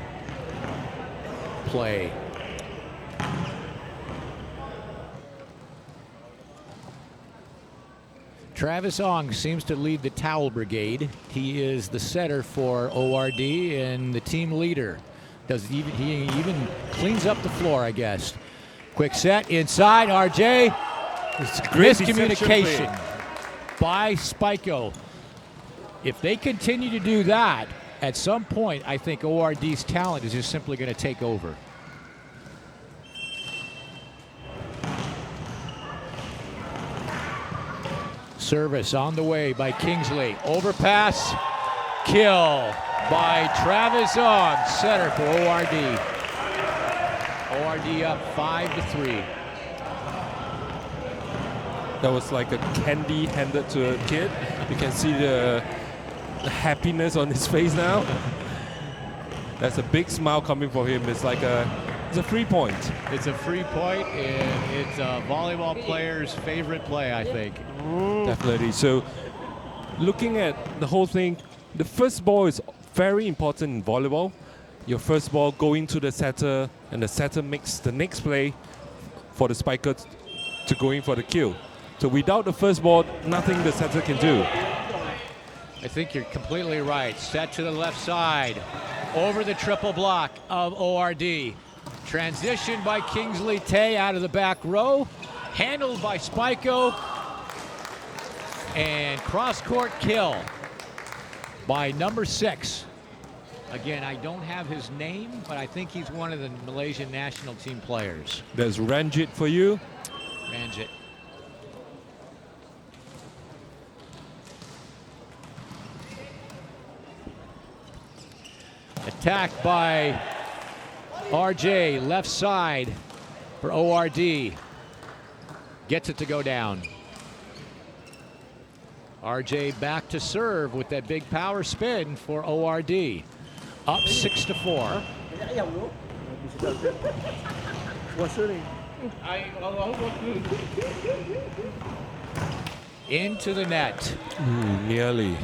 play. Travis Ong seems to lead the towel brigade. He is the setter for ORD and the team leader. He even cleans up the floor, I guess. Quick set inside, RJ. It's a great Miscommunication by Spaiko. If they continue to do that, at some point, I think ORD's talent is just simply going to take over. Service on the way by Kingsley. Overpass. Kill by Travis Ong, setter for ORD. ORD up 5-3. That was like a candy handed to a kid. You can see the happiness on his face now. That's a big smile coming from him. It's like it's a 3-point. It's a free point, and it's a volleyball player's favorite play, I think. Definitely. So, looking at the whole thing, the first ball is very important in volleyball. Your first ball going to the setter, and the setter makes the next play for the spiker to go in for the kill. So without the first ball, nothing the setter can do. I think you're completely right. Set to the left side, over the triple block of ORD. Transition by Kingsley Tay out of the back row, handled by Spaiko, and cross-court kill by number 6. Again, I don't have his name, but I think he's one of the Malaysian national team players. There's Ranjit for you. Ranjit. Attacked by RJ, left side for ORD. Gets it to go down. RJ back to serve with that big power spin for ORD. Up 6-4. Puasa ni. Into the net. Nearly.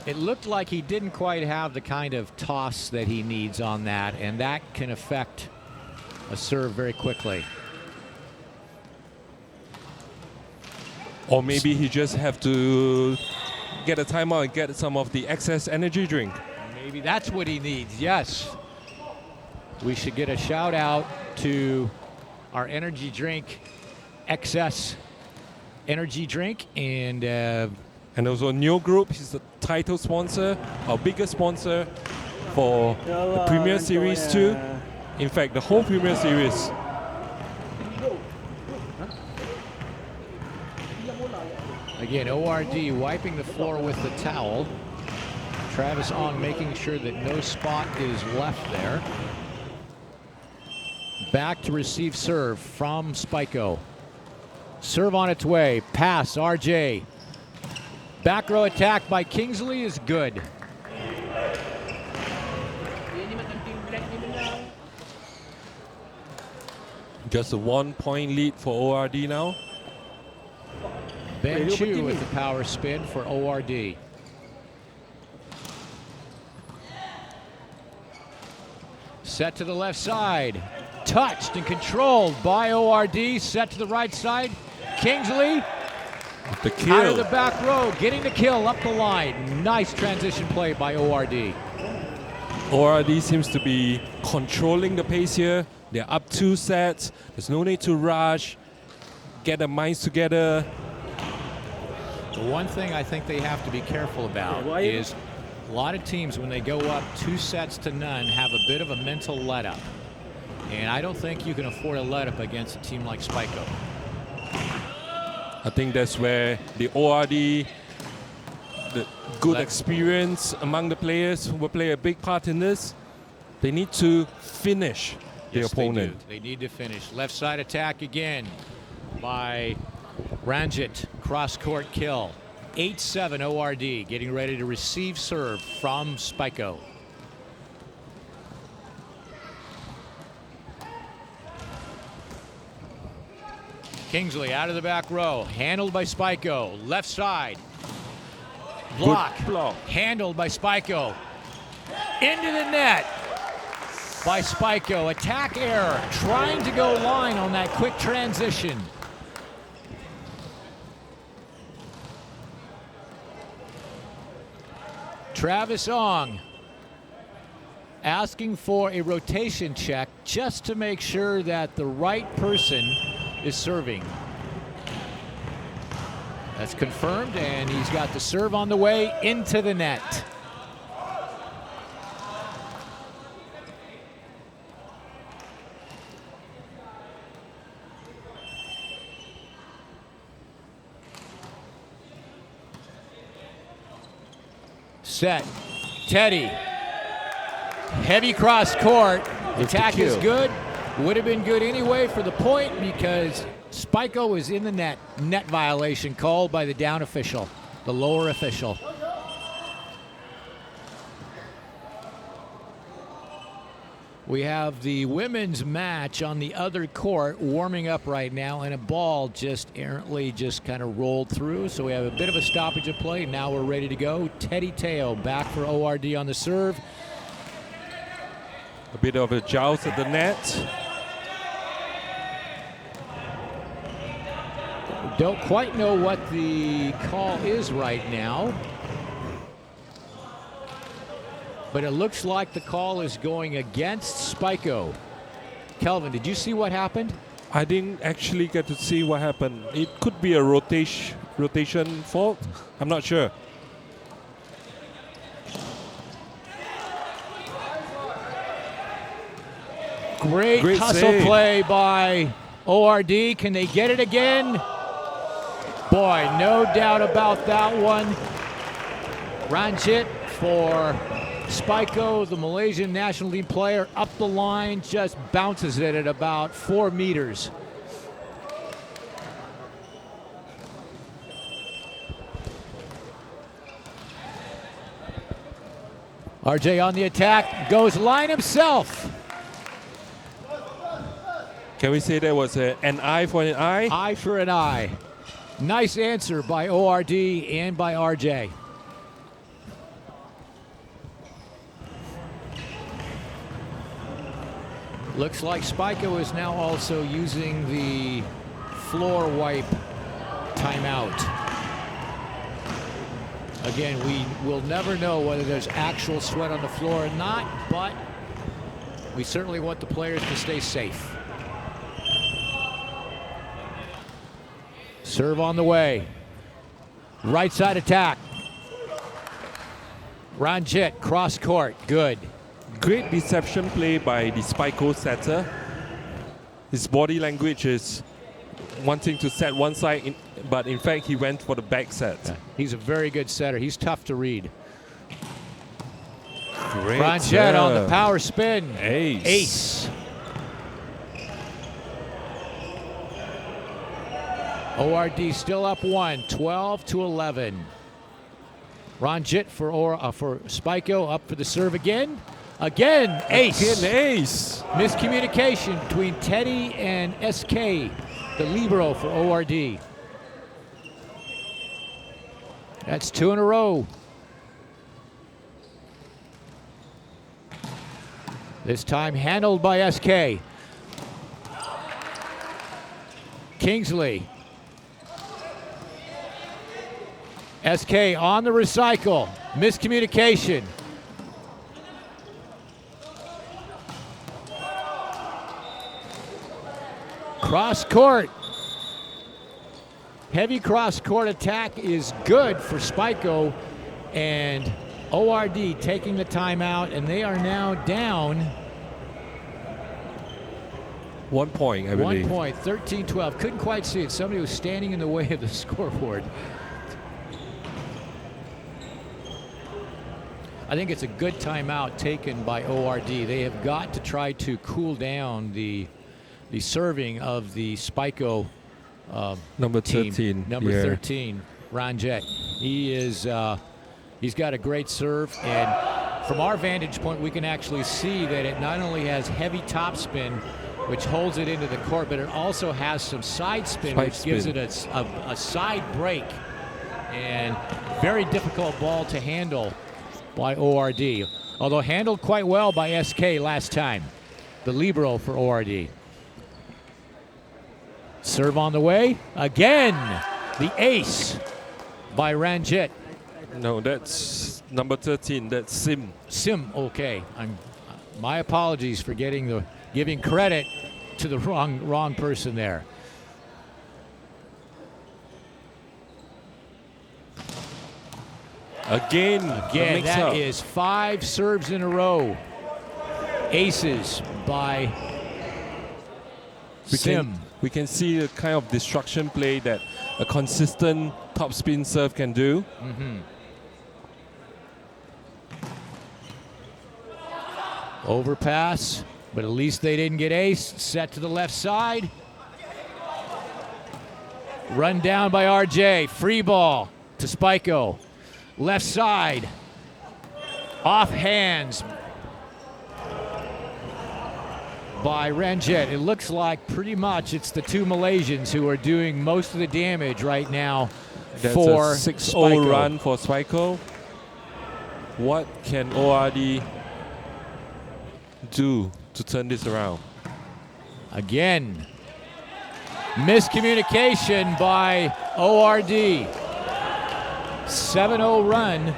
It looked like he didn't quite have the kind of toss that he needs on that, and that can affect a serve very quickly. Or maybe he just have to get a timeout and get some of the excess energy drink. Maybe that's what he needs, yes. We should get a shout out to our energy drink, excess energy drink, And also Neo Group, he's the title sponsor, our biggest sponsor for the Premier Series too. In fact, the whole Premier Series. Again, ORD wiping the floor with the towel. Travis Ong making sure that no spot is left there. Back to receive serve from Spaiko. Serve on its way. Pass, RJ. Back row attack by Kingsley is good. Just a 1-point lead for ORD now. Ben Chu with the power spin for ORD. Set to the left side. Touched and controlled by ORD. Set to the right side. Kingsley The kill. out of the back row, getting the kill up the line. Nice transition play by ORD. ORD seems to be controlling the pace here. They're up 2 sets. There's no need to rush. Get their minds together. The one thing I think they have to be careful about is a lot of teams, when they go up 2-0, have a bit of a mental let-up. And I don't think you can afford a let-up against a team like Spaiko. I think that's where the ORD, the good Let's- experience among the players will play a big part in this. They need to finish the Yes, opponent. They need to finish. Left side attack again by Ranjit. Cross-court kill. 8-7 ORD, getting ready to receive serve from Spaiko. Kingsley out of the back row, handled by Spaiko. Left side. Block. Good block. Handled by Spaiko. Into the net by Spaiko. Attack error. Trying to go line on that quick transition. Travis Ong asking for a rotation check just to make sure that the right person is serving. That's confirmed, and he's got the serve on the way into the net. Set. Teddy. Heavy cross court. With the Attack is kill. good. Would have been good anyway for the point because Spaiko was in the net. Net violation called by the down official, the lower official. We have the women's match on the other court warming up right now, and a ball just errantly just kind of rolled through. So we have a bit of a stoppage of play. Now we're ready to go. Teddy Teo back for ORD on the serve. A bit of a joust at the net. Don't quite know what the call is right now, but it looks like the call is going against Spaiko. Kelvin, did you see what happened? I didn't actually get to see what happened. It could be a rotation fault. I'm not sure. Great hustle save. play by ORD. Can they get it again? Boy, no doubt about that one. Ranjit for Spaiko, the Malaysian national team player, up the line, just bounces it at about 4 meters. RJ on the attack, goes line himself. Can we say that was an eye for an eye? Eye for an eye. Nice answer by ORD and by RJ. Looks like Spaiko is now also using the floor wipe timeout. Again, we will never know whether there's actual sweat on the floor or not, but we certainly want the players to stay safe. Serve on the way. Right side attack. Ranjit, cross court, good. Great deception play by the Spaiko setter. His body language is wanting to set one side, but in fact he went for the back set. Yeah, he's a very good setter. He's tough to read. Great Ranjit on the serve. power spin. Ace. Ace. ORD still up 1, 12-11. Ranjit for Spaiko, up for the serve again. Again, ace. Again, ace. Miscommunication between Teddy and SK, the libero for ORD. That's 2 in a row. This time handled by SK. Kingsley. SK on the recycle. Miscommunication. Cross court. Heavy cross court attack is good for Spaiko, and ORD taking the timeout, and they are now down 1 point, I 1 believe. point, 13-12. Couldn't quite see it. Somebody was standing in the way of the scoreboard. I think it's a good timeout taken by ORD. They have got to try to cool down the serving of the Spaiko Number team. 13. Number yeah. 13, Ranjit. He is he's got a great serve, and from our vantage point, we can actually see that it not only has heavy topspin, which holds it into the court, but it also has some side spin, which gives it a side break, and very difficult ball to handle by ORD, although handled quite well by SK last time, the libero for ORD. Serve on the way. Again, the ace by Ranjit. No, that's number 13. That's Sim. Sim, okay. My apologies for giving credit to the wrong person there. Again, That is 5 serves in a row. Aces by Sim. We can see the kind of destruction play that a consistent topspin serve can do. Mm-hmm. Overpass. But at least they didn't get ace. Set to the left side. Run down by RJ. Free ball to Spaiko. Left side. Off hands by Ranjit. It looks like pretty much it's the two Malaysians who are doing most of the damage right now for a 6-0 Spaiko. run for Spaiko. What can ORD do to turn this around? Again, miscommunication by ORD. 7-0 run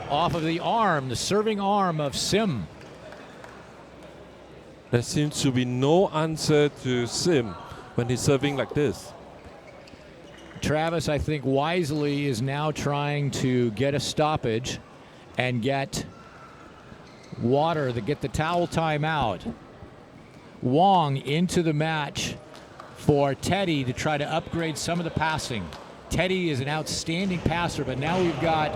off of the arm, the serving arm of Sim. There seems to be no answer to Sim when he's serving like this. Travis, I think wisely, is now trying to get a stoppage and get water to get the towel time out. Wong into the match for Teddy to try to upgrade some of the passing. Teddy is an outstanding passer, but now we've got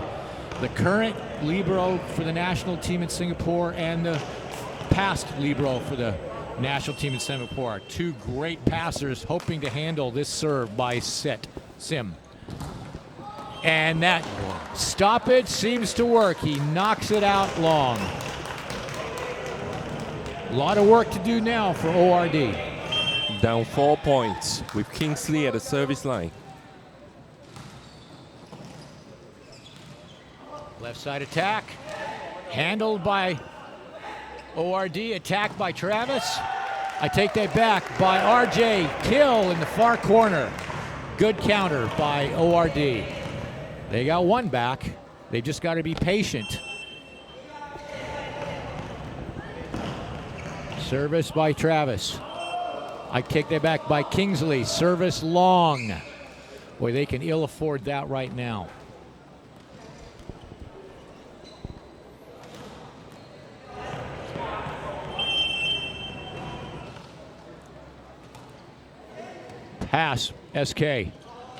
the current libero for the national team in Singapore and the past libero for the national team in Singapore. Two great passers hoping to handle this serve by Sim. And that stoppage seems to work. He knocks it out long. A lot of work to do now for ORD. Down 4 points with Kingsley at the service line. Left side attack. Handled by ORD. Attacked by Travis. I take that back by RJ. Kill in the far corner. Good counter by ORD. They got one back. They just got to be patient. Service by Travis. I take that back by Kingsley. Service long. Boy, they can ill afford that right now. Pass, SK.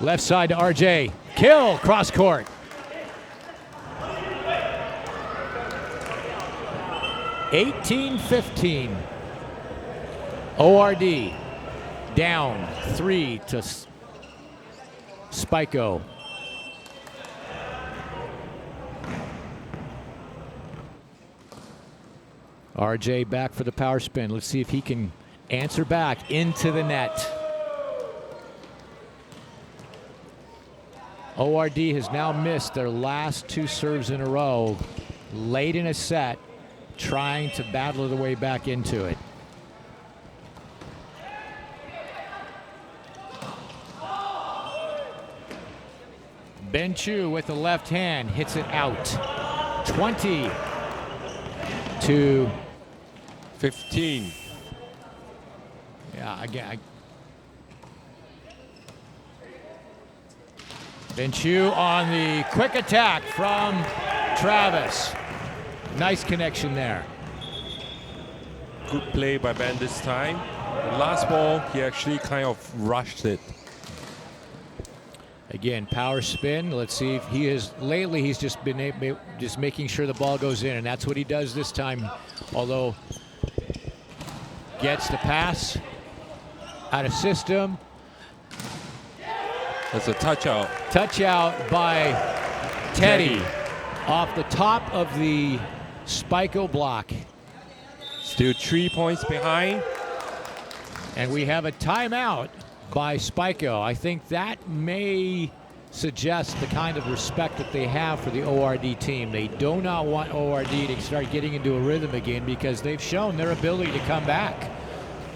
Left side to RJ. Kill, cross court. (18-15). ORD down 3 to Spaiko. RJ back for the power spin. Let's see if he can answer back into the net. ORD has now missed their last two serves in a row, late in a set, trying to battle their way back into it. Ben Chu with the left hand hits it out. 20-15. Yeah, again. Ben Chu on the quick attack from Travis. Nice connection there. Good play by Ben this time. The last ball, he actually kind of rushed it. Again, power spin. Let's see if he is. Lately, he's just been just making sure the ball goes in, and that's what he does this time. Although gets the pass out of system. That's a touch out. Touch out by Teddy off the top of the Spaiko block. Still 3 points behind. And we have a timeout by Spaiko. I think that may suggest the kind of respect that they have for the ORD team. They do not want ORD to start getting into a rhythm again because they've shown their ability to come back.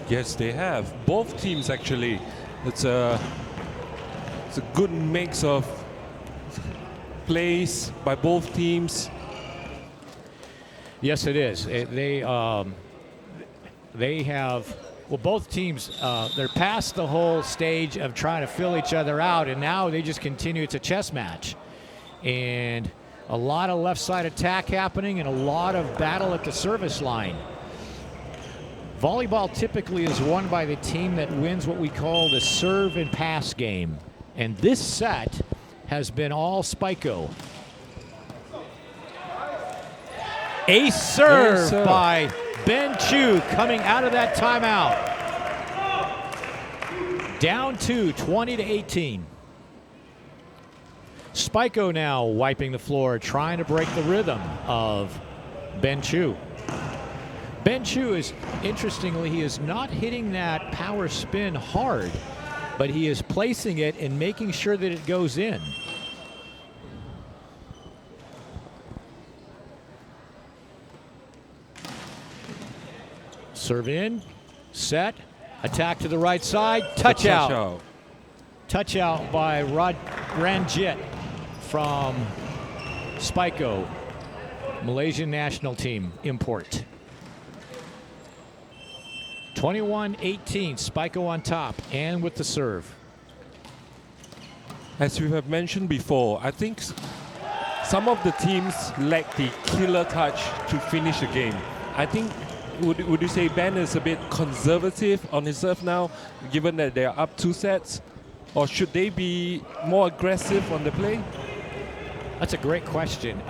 Yes, they have. Both teams actually. It's a good mix of plays by both teams. Yes, it is. They have, well, both teams, they're past the whole stage of trying to fill each other out, and now they just continue. It's a chess match. And a lot of left side attack happening and a lot of battle at the service line. Volleyball typically is won by the team that wins what we call the serve and pass game. And this set has been all Spaiko. Ace serve by Ben Chu coming out of that timeout. Down 2, 20-18. Spaiko now wiping the floor, trying to break the rhythm of Ben Chu. Ben Chu is, interestingly, he is not hitting that power spin hard, but he is placing it and making sure that it goes in. Serve in, set, attack to the right side, touch out. Touch out by Ranjit from Spaiko, Malaysian national team import. 21-18, Spaiko on top and with the serve. As we have mentioned before, I think some of the teams lack the killer touch to finish the game. I think, would you say Ben is a bit conservative on his serve now, given that they are up 2 sets? Or should they be more aggressive on the play? That's a great question.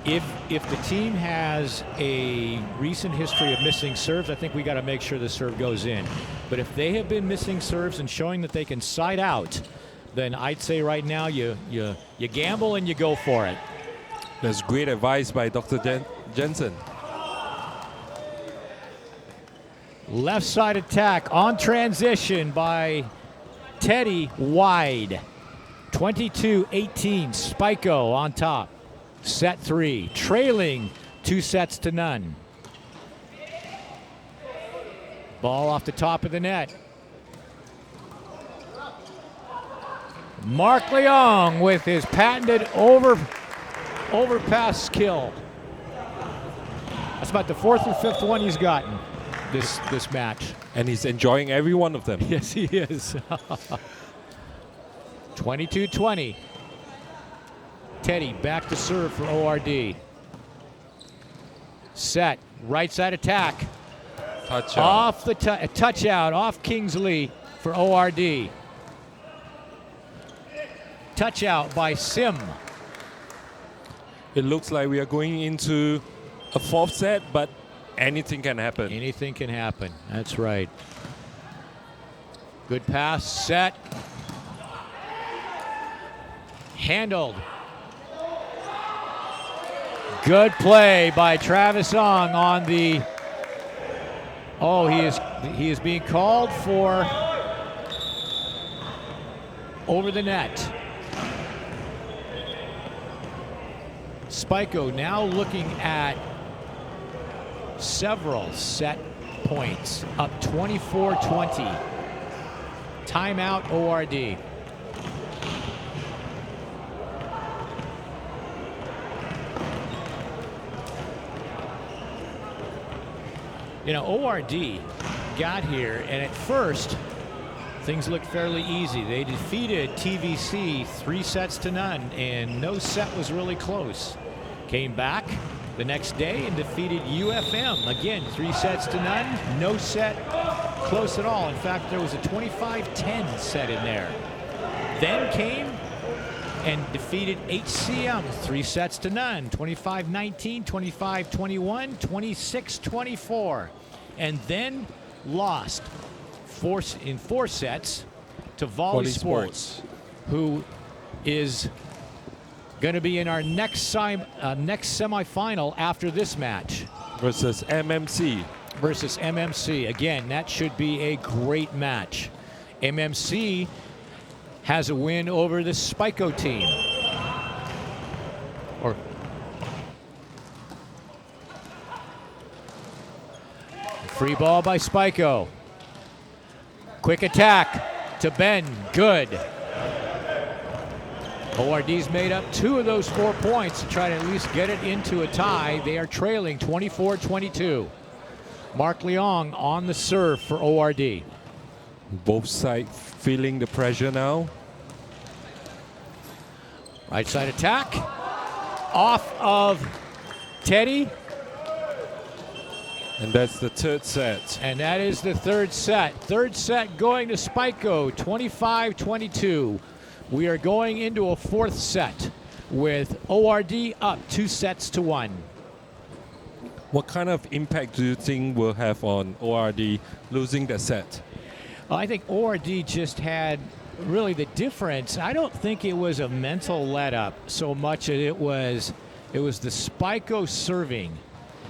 If the team has a recent history of missing serves, I think we got to make sure the serve goes in. But if they have been missing serves and showing that they can side out, then I'd say right now you gamble and you go for it. That's great advice by Dr. Jensen. Left side attack on transition by Teddy wide. 22-18, Spaiko on top. Set 3, trailing 2-0. Ball off the top of the net. Mark Leong with his patented overpass skill. That's about the 4th or 5th one he's gotten this match. And he's enjoying every one of them. Yes, he is. 22-20. Teddy back to serve for ORD. Set, right side attack. Touch out. Off the touch out, off Kingsley for ORD. Touch out by Sim. It looks like we are going into a 4th set, but anything can happen. Anything can happen, that's right. Good pass, set. Handled. Good play by Travis Ong on the. Oh, he is being called for over the net. Spaiko now looking at several set points, up 24-20. Timeout ORD. You know, ORD got here, and at first, things looked fairly easy. They defeated TVC 3-0, and no set was really close. Came back the next day and defeated UFM. Again, 3-0, no set close at all. In fact, there was a 25-10 set in there. Then came and defeated HCM 3-0, 25-19, 25-21, 26-24, and then lost in 4 sets to Volley Sports, who is going to be in our next semifinal after this match. Versus MMC. Again, that should be a great match. MMC has a win over the Spaiko team. Free ball by Spaiko. Quick attack to Ben. Good. ORD's made up 2 of those 4 points to try to at least get it into a tie. They are trailing 24-22. Mark Leong on the serve for ORD. Both sides feeling the pressure now. Right side attack. Off of Teddy. And that's the 3rd set. And that is the 3rd set. 3rd set going to Spaiko, 25-22. We are going into a 4th set with ORD up 2-1. What kind of impact do you think will have on ORD losing the set? I think ORD just had really the difference. I don't think it was a mental let up so much as it was the Spaiko serving.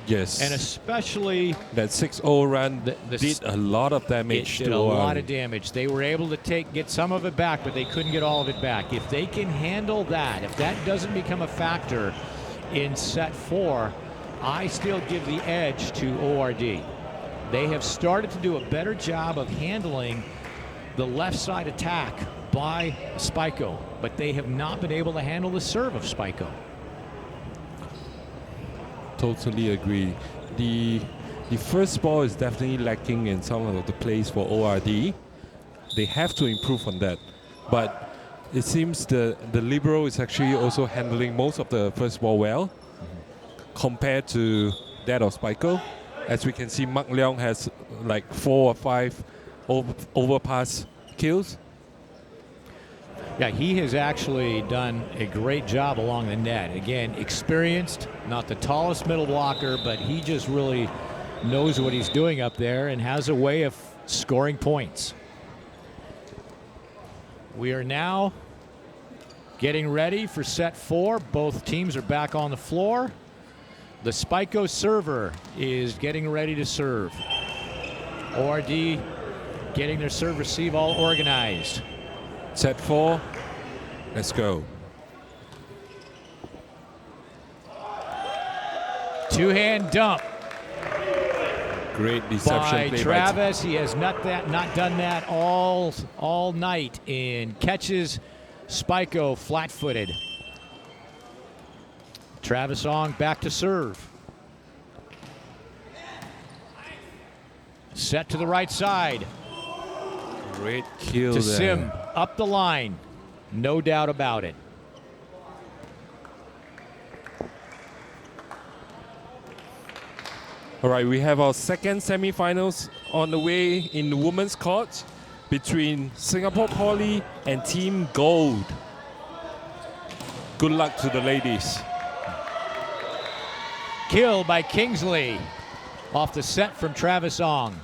Yes. And especially that 6-0 run the did a lot of damage it to did a ORD. lot of damage. They were able to get some of it back, but they couldn't get all of it back. If they can handle that, if that doesn't become a factor in set 4, I still give the edge to ORD. They have started to do a better job of handling the left side attack by Spaiko, but they have not been able to handle the serve of Spaiko. Totally agree. The first ball is definitely lacking in some of the plays for ORD. They have to improve on that. But it seems the libero is actually also handling most of the first ball well compared to that of Spaiko. As we can see, Mark Leong has like 4 or 5 overpass kills. Yeah, he has actually done a great job along the net. Again, experienced, not the tallest middle blocker, but he just really knows what he's doing up there and has a way of scoring points. We are now getting ready for set 4. Both teams are back on the floor. The Spaiko server is getting ready to serve. ORD getting their serve receive all organized. Set 4, let's go. Two-hand dump Great deception by play Travis. He has not done that all night, and catches Spaiko flat-footed. Travis Ong back to serve. Set to the right side. Great kill To there. Sim up the line. No doubt about it. All right, we have our second semifinals on the way in the women's court between Singapore Poly and Team Gold. Good luck to the ladies. Kill by Kingsley off the set from Travis Ong.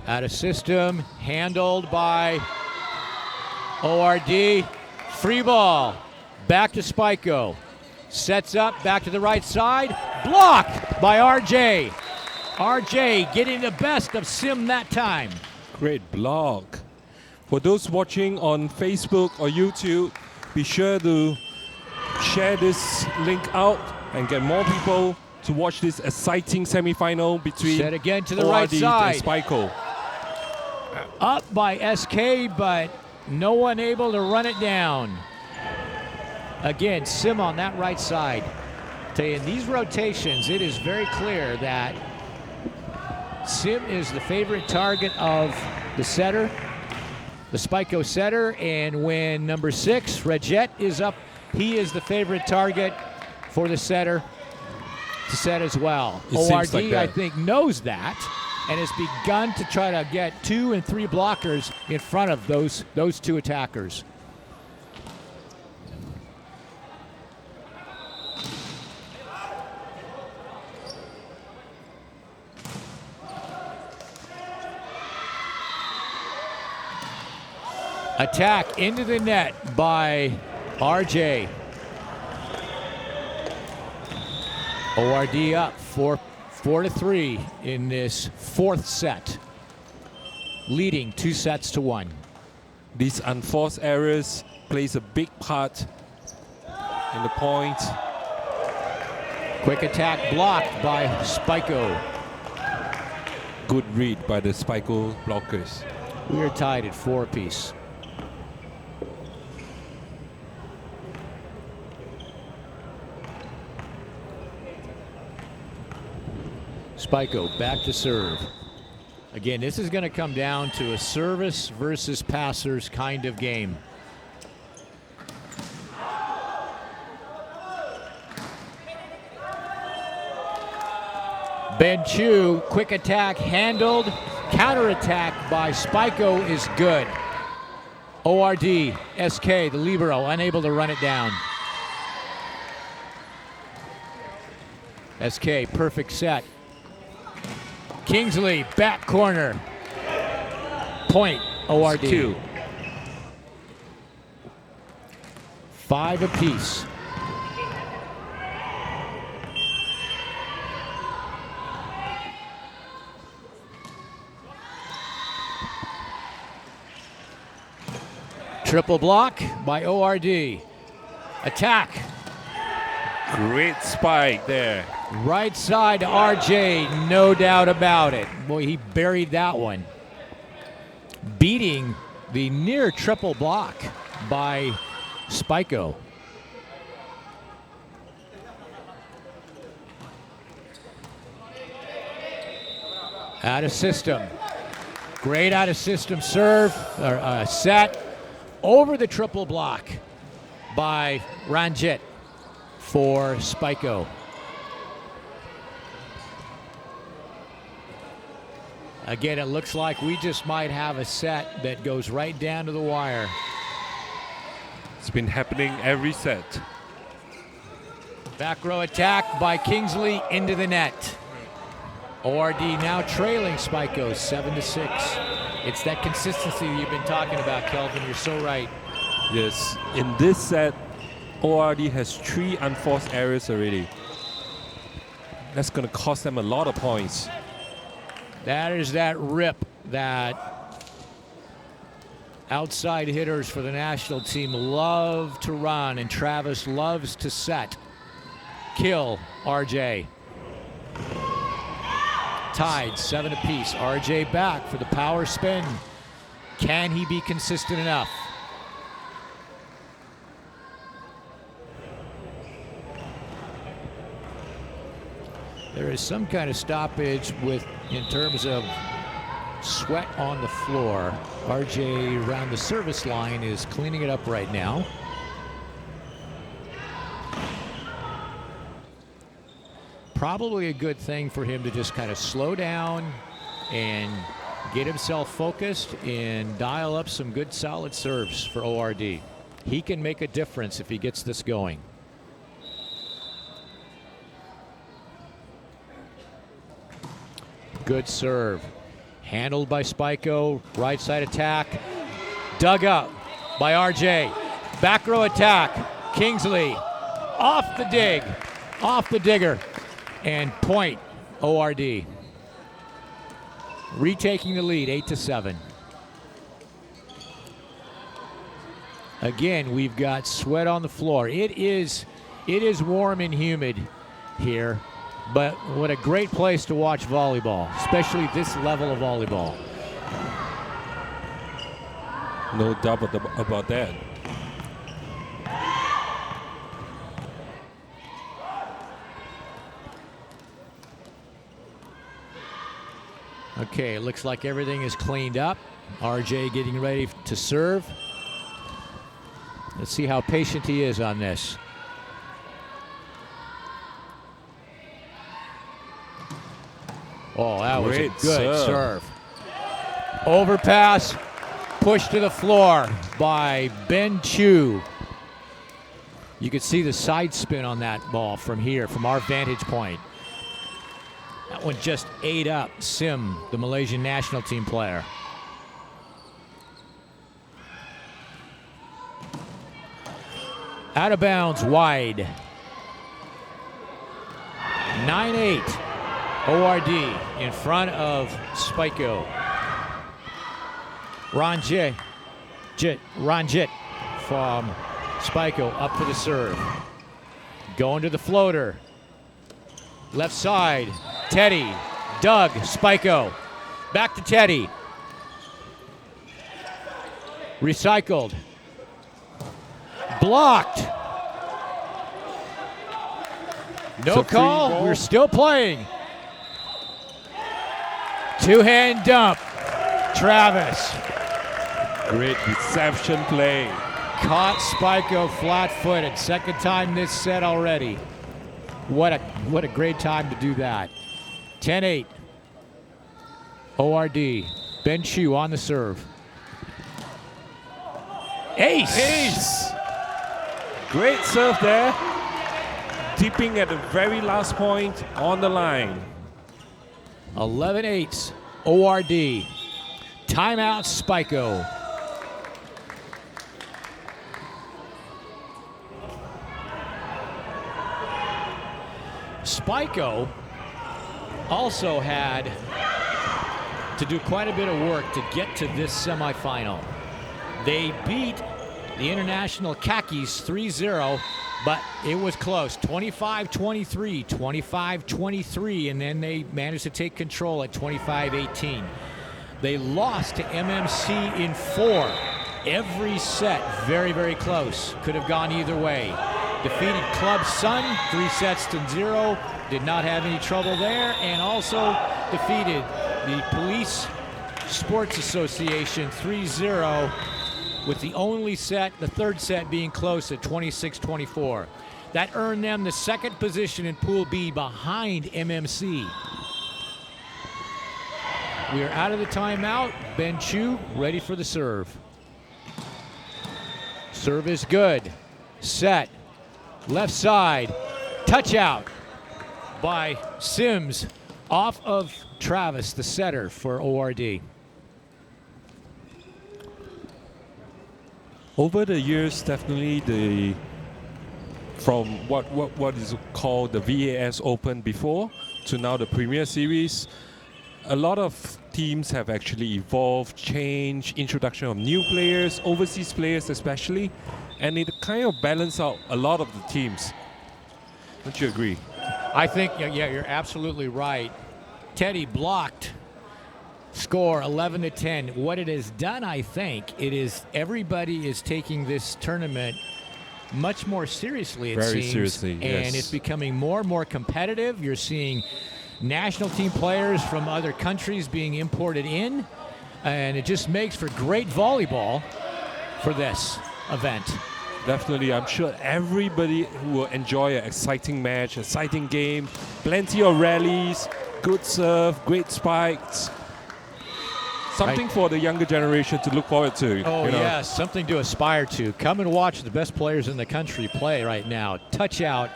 Out of system, handled by ORD. Free ball, back to Spaiko. Sets up, back to the right side. Blocked by RJ. RJ getting the best of Sim that time. Great block. For those watching on Facebook or YouTube, be sure to share this link out and get more people to watch this exciting semifinal between Set again to the ORD right side. and Spaiko. Up by SK, but no one able to run it down. Again, Sim on that right side. Tell you, in these rotations, it is very clear that Sim is the favorite target of the setter, the Spaiko setter, and when number 6, Reget, is up, he is the favorite target for the setter to set as well. It seems ORD, like that. I think, knows that and has begun to try to get 2 and 3 blockers in front of those 2 attackers. Attack into the net by RJ. ORD up 4-3 in this 4th set, leading 2 sets to 1. These unforced errors plays a big part in the point. Quick attack blocked by Spaiko. Good read by the Spaiko blockers. We are tied at 4 apiece. Spaiko back to serve. Again, this is going to come down to a service versus passers kind of game. Ben Chu, quick attack handled Counterattack by Spaiko is good. ORD, SK, the libero, unable to run it down. SK, perfect set. Kingsley, back corner. Point, ORD. 2. 5 apiece. Triple block by ORD. Attack. Great spike there. Right side to RJ, no doubt about it. Boy, he buried that one. Beating the near triple block by Spaiko. Out of system. Great out of system serve, or set. Over the triple block by Ranjit for Spaiko. Again, it looks like we just might have a set that goes right down to the wire. It's been happening every set. Back row attack by Kingsley into the net. ORD now trailing Spaiko 7-6. It's that consistency you've been talking about, Kelvin. You're so right. Yes, in this set, ORD has 3 unforced errors already. That's going to cost them a lot of points. That is that rip that outside hitters for the national team love to run, and Travis loves to set. Kill RJ. Tied 7 apiece. RJ back for the power spin. Can he be consistent enough? There is some kind of stoppage in terms of sweat on the floor. RJ around the service line is cleaning it up right now. Probably a good thing for him to just kind of slow down and get himself focused and dial up some good solid serves for ORD. He can make a difference if he gets this going. Good serve. Handled by Spaiko. Right side attack. Dug up by RJ. Back row attack. Kingsley off the dig. Off the digger. And point ORD. Retaking the lead 8-7. Again, we've got sweat on the floor. It is warm and humid here, but what a great place to watch volleyball, especially this level of volleyball. No doubt about that. Okay, it looks like everything is cleaned up. RJ getting ready to serve. Let's see how patient he is on this. Oh, that was a good serve. Overpass, push to the floor by Ben Chu. You can see the side spin on that ball from here, from our vantage point. That one just ate up Sim, the Malaysian national team player. Out of bounds, wide. 9-8. ORD in front of Spaiko. Ranjit from Spaiko up for the serve. Going to the floater. Left side, Teddy, Doug, Spaiko. Back to Teddy. Recycled. Blocked. No call, we're still playing. Two-hand dump, Travis. Great reception play. Caught Spaiko flat-footed. Second time this set already. What a great time to do that. 10-8. ORD. Ben Chu on the serve. Ace! Ace! Great serve there. Tipping at the very last point on the line. 11-8, ORD. Timeout, Spaiko. Spaiko also had to do quite a bit of work to get to this semifinal. They beat the International Khakis 3-0, but it was close. 25-23, 25-23, and then they managed to take control at 25-18. They lost to MMC in 4. Every set very, very close. Could have gone either way. Defeated Club Sun 3-0. Did not have any trouble there, and also defeated the Police Sports Association 3-0, with the only set, the third set, being close at 26-24. That earned them the second position in Pool B behind MMC. We are out of the timeout. Ben Chu ready for the serve. Serve is good. Set. Left side. Touch out by Sims off of Travis, the setter for ORD. Over the years, definitely from what is called the VAS Open before to now the Premier Series, a lot of teams have actually evolved, changed, introduction of new players, overseas players especially, and it kind of balanced out a lot of the teams. Don't you agree? I think, yeah, you're absolutely right. Teddy blocked. Score 11-10. What it has done, I think, it is everybody is taking this tournament much more seriously, it Very seems. seriously, and yes. it's becoming more and more competitive. You're seeing national team players from other countries being imported in, and it just makes for great volleyball for this event. Definitely, I'm sure everybody will enjoy an exciting match, exciting game, plenty of rallies, good serve, great spikes. Something for the younger generation to look forward to. Oh, you know? yes, something to aspire to. Come and watch the best players in the country play right now. Touch out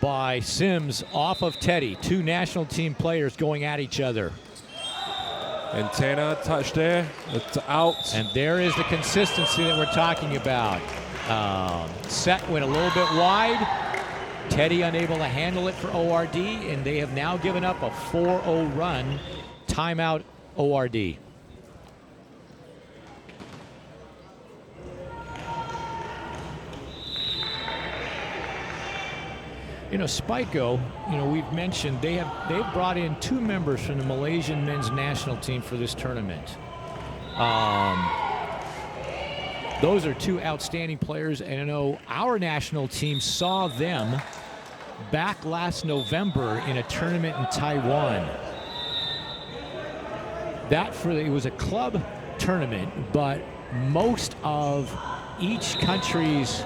by Sims off of Teddy. Two national team players going at each other. Antenna touch there, it's out. And there is the consistency that we're talking about. Set went a little bit wide. Teddy unable to handle it for ORD, and they have now given up a 4-0 run. Timeout, ORD. You know, Spaiko, you know, we've mentioned they've brought in 2 members from the Malaysian men's national team for this tournament. Those are 2 outstanding players, and I know our national team saw them back last November in a tournament in Taiwan. It was a club tournament, but most of each country's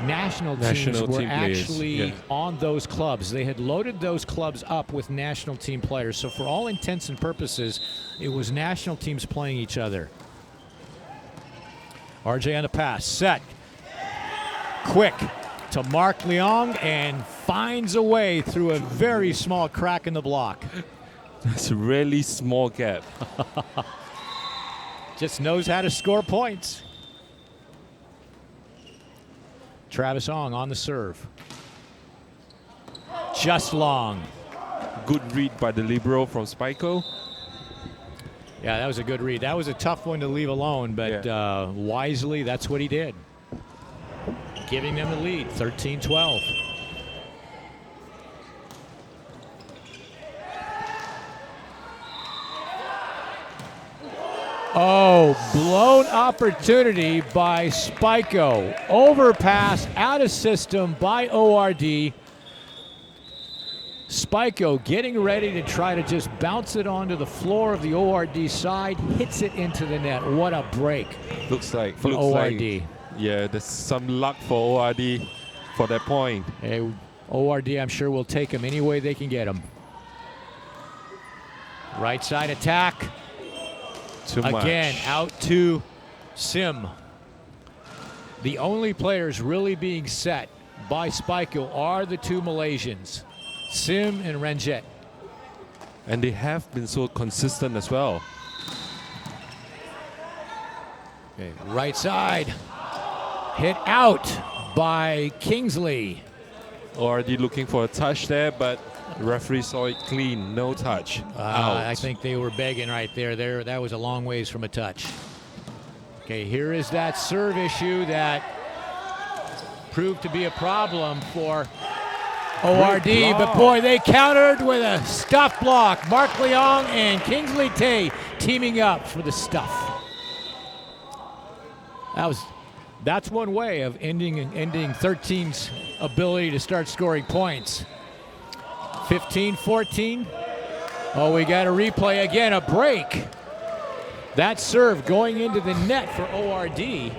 national teams were actually on those clubs. They had loaded those clubs up with national team players. So for all intents and purposes, it was national teams playing each other. RJ on the pass, set. Quick to Mark Leong, and finds a way through a very small crack in the block. It's a really small gap. Just knows how to score points. Travis Ong on the serve. Just long. Good read by the libero from Spaiko. Yeah, that was a good read. That was a tough one to leave alone, but wisely, that's what he did. Giving them the lead, 13-12. Oh, blown opportunity by Spaiko. Overpass out of system by ORD. Spaiko getting ready to try to just bounce it onto the floor of the ORD side, hits it into the net. What a break. Looks like for ORD. Yeah, there's some luck for ORD for that point. Hey, ORD, I'm sure will take him any way they can get him. Right side attack. Too Again, much. out to Sim. The only players really being set by Spaiko are the two Malaysians, Sim and Ranjit. And they have been so consistent as well. Okay, right side. Hit out by Kingsley. ORD looking for a touch there, but the referee saw it clean. No touch. Out. I think they were begging right there. That was a long ways from a touch. Okay, here is that serve issue that proved to be a problem for ORD, but boy, they countered with a stuff block. Mark Leong and Kingsley Tay teaming up for the stuff. That's one way of ending 13's ability to start scoring points. 15-14. Oh, we got a replay again, a break. That serve going into the net for ORD.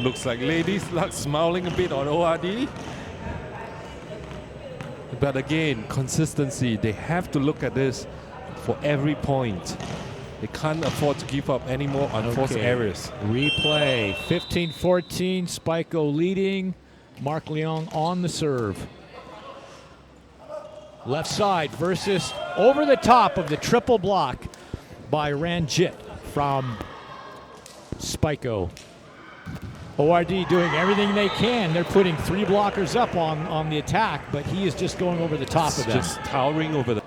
Looks like Ladies Luck smiling a bit on ORD. But again, consistency. They have to look at this for every point. They can't afford to give up any more unforced errors. Replay. 15-14. Spaiko leading. Mark Leong on the serve. Left side versus over the top of the triple block by Ranjit from Spaiko. ORD doing everything they can. They're putting three blockers up on the attack, but he is just going over the top of them. Just towering over the.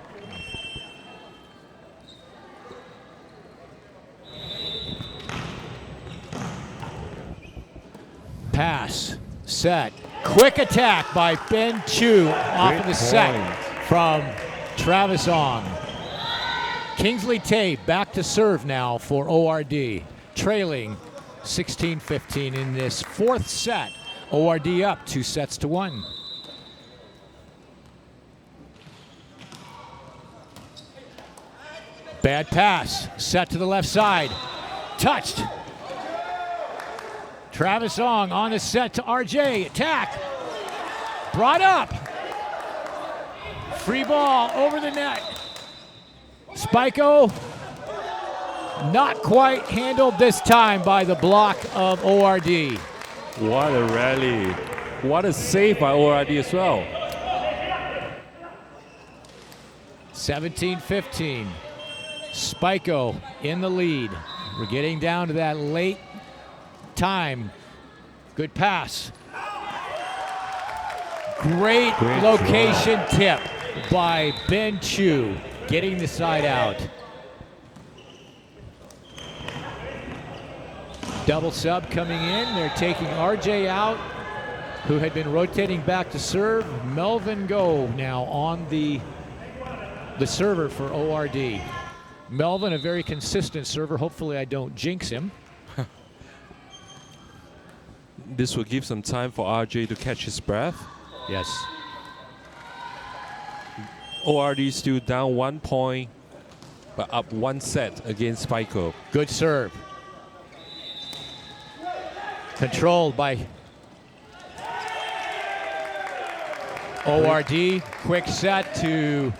Pass, set, quick attack by Ben Chu off of the set from Travis Ong. Kingsley Tay back to serve now for ORD, trailing 16-15 in this fourth set. ORD up 2-1. Bad pass, set to the left side, touched. Travis Ong on the set to RJ, attack, brought up. Free ball over the net. Spaiko not quite handled this time by the block of ORD. What a rally. What a save by ORD as well. 17-15. Spaiko in the lead. We're getting down to that late time. Good pass. Great location tip by Ben Chu, getting the side out. Double sub coming in. They're taking RJ out, who had been rotating back to serve. Melvin Go now on the server for ORD. Melvin, a very consistent server. Hopefully I don't jinx him. This will give some time for RJ to catch his breath. Yes. ORD still down 1 point, but up 1 set against Spaiko. Good serve. Controlled by ORD. Quick set to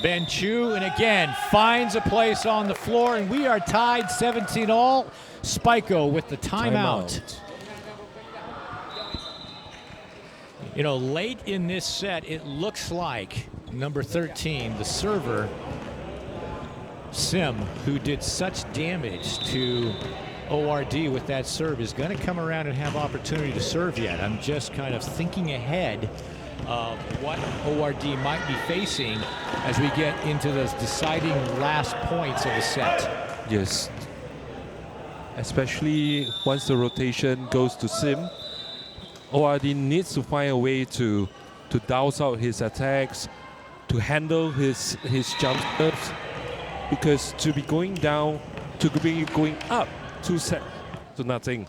Ben Chu, and again finds a place on the floor, and we are tied 17-all. Spaiko with the timeout. You know, late in this set, it looks like number 13, the server, Sim, who did such damage to ORD with that serve, is going to come around and have opportunity to serve yet. I'm just kind of thinking ahead of what ORD might be facing as we get into those deciding last points of the set. Yes. Especially once the rotation goes to Sim. ORD needs to find a way to douse out his attacks, to handle his jump serves, because to be going down, to be going up 2-0, and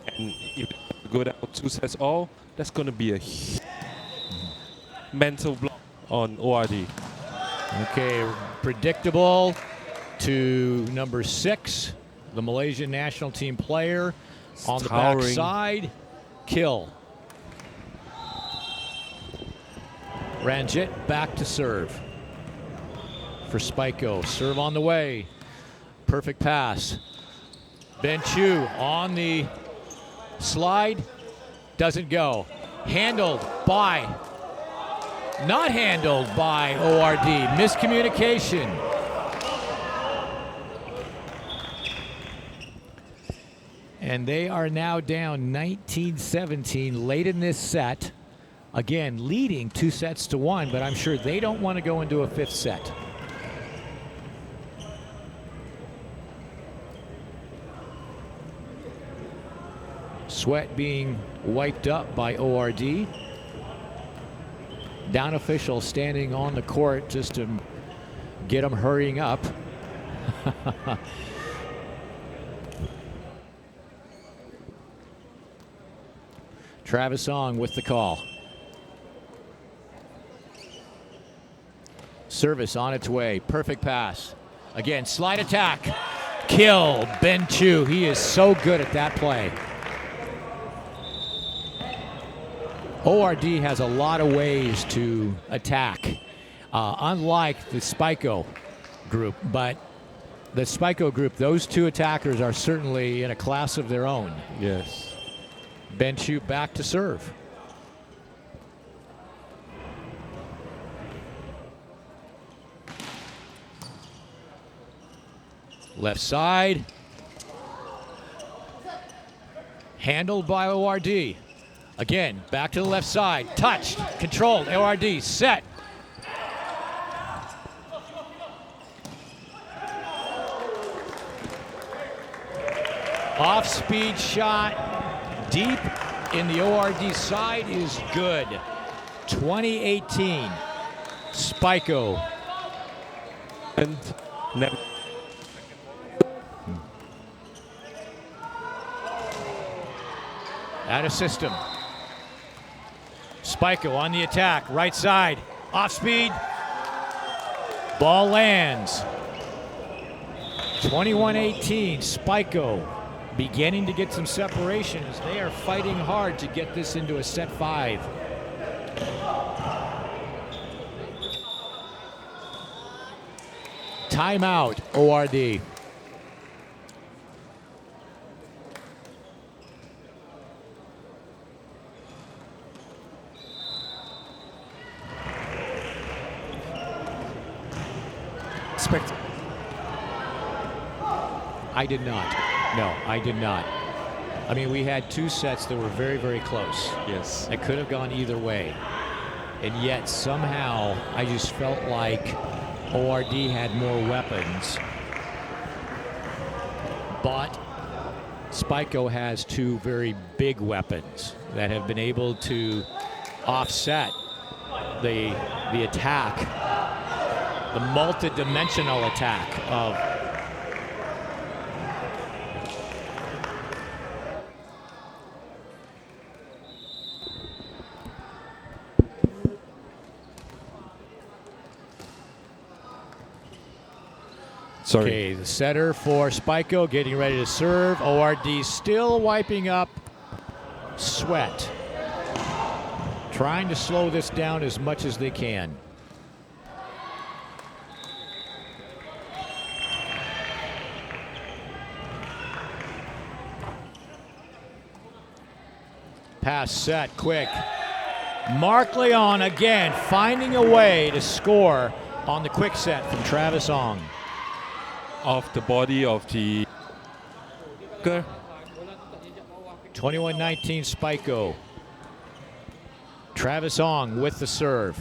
if you go down 2 sets all, that's going to be a mental block on ORD. Okay, predictable to number 6, the Malaysian national team player on the back side. Kill. Ranjit back to serve. for Spaiko. Serve on the way. Perfect pass. Ben Chu on the slide. Doesn't go. Not handled by ORD. Miscommunication. And they are now down 19-17 late in this set. Again, leading 2-1, but I'm sure they don't want to go into a fifth set. Sweat being wiped up by ORD. Down official standing on the court just to get them hurrying up. Travis Ong with the call. Service on its way. Perfect pass. Again, slide attack. Kill. Ben Chu. He is so good at that play. ORD has a lot of ways to attack, unlike the Spaiko group. But the Spaiko group, those two attackers are certainly in a class of their own. Yes. Ben Chu back to serve. Left side. Handled by ORD. Again, back to the left side. Touched. Controlled. ORD. Set. Off-speed shot. Deep in the ORD side is good. 2018. Spaiko. And never. Out of system. Spaiko on the attack, right side, off speed. Ball lands. 21-18, Spaiko beginning to get some separation as they are fighting hard to get this into a set 5. Timeout, ORD. I did not. No, I did not. I mean, we had 2 sets that were very, very close. Yes. It could have gone either way. And yet, somehow, I just felt like ORD had more weapons. But Spaiko has 2 very big weapons that have been able to offset the attack, the multi-dimensional attack of Sorry. Okay, the setter for Spaiko getting ready to serve. ORD still wiping up sweat. Trying to slow this down as much as they can. Pass set, quick. Mark Leon again finding a way to score on the quick set from Travis Ong. Off the body of the 21-19 Spaiko. Travis Ong with the serve.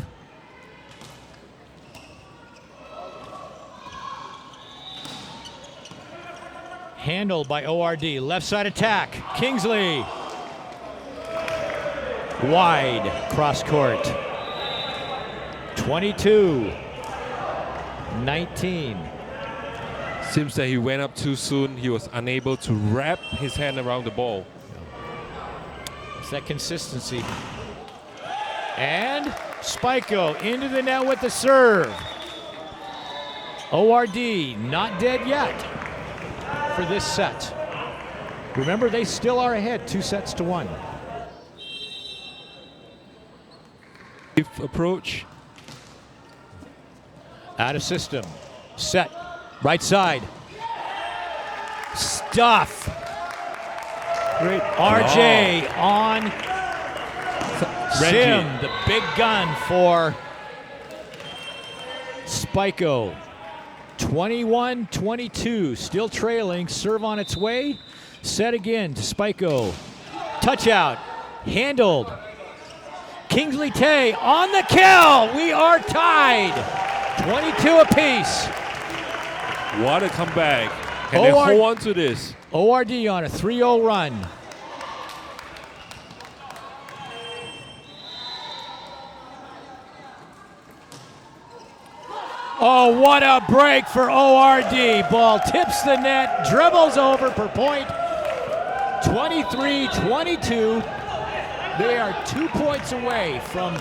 Handled by ORD. Left side attack. Kingsley. Wide cross court. 22-19. Seems that he went up too soon. He was unable to wrap his hand around the ball. It's that consistency. And Spaiko into the net with the serve. ORD not dead yet for this set. Remember, they still are ahead 2-1. If approach. Out of system. Set. Right side. Stuff. Great. RJ on Sim, the big gun for Spaiko. 21-22, still trailing. Serve on its way. Set again to Spaiko. Touch out. Handled. Kingsley Tay on the kill. We are tied. 22 apiece. What a comeback. Can they hold on to this? ORD on a 3-0 run. Oh, what a break for ORD. Ball tips the net, dribbles over per point. 23-22. They are 2 points away from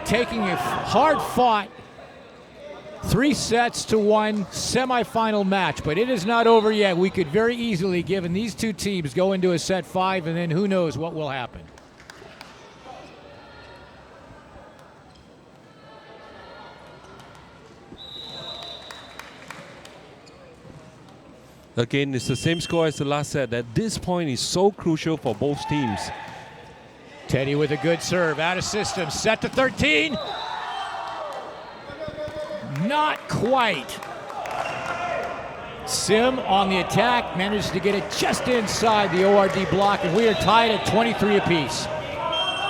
taking a hard-fought 3-1 semifinal match, but it is not over yet. We could very easily, given these two teams, go into a set 5, and then who knows what will happen. Again, it's the same score as the last set. At this point, is so crucial for both teams. Teddy with a good serve, out of system, set to 13. Not quite. Sim on the attack, managed to get it just inside the ORD block, and we are tied at 23 apiece.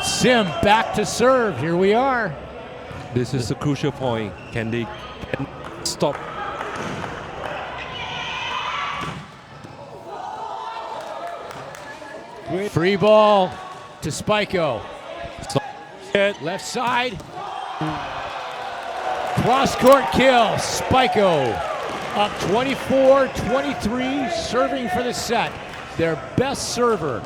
Sim back to serve, here we are. This is a crucial point. Can they stop? Free ball to Spaiko. Left side. Cross-court kill. Spaiko up 24-23, serving for the set. Their best server.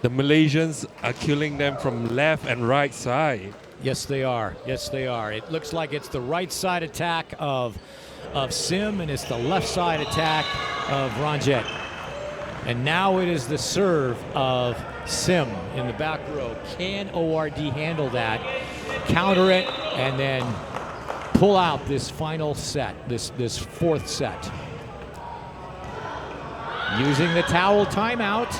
The Malaysians are killing them from left and right side. Yes, they are. Yes, they are. It looks like it's the right side attack of Sim, and it's the left side attack of Ranjit. And now it is the serve of Sim in the back row. Can ORD handle that, counter it, and then pull out this final set, this fourth set? Using the towel timeout,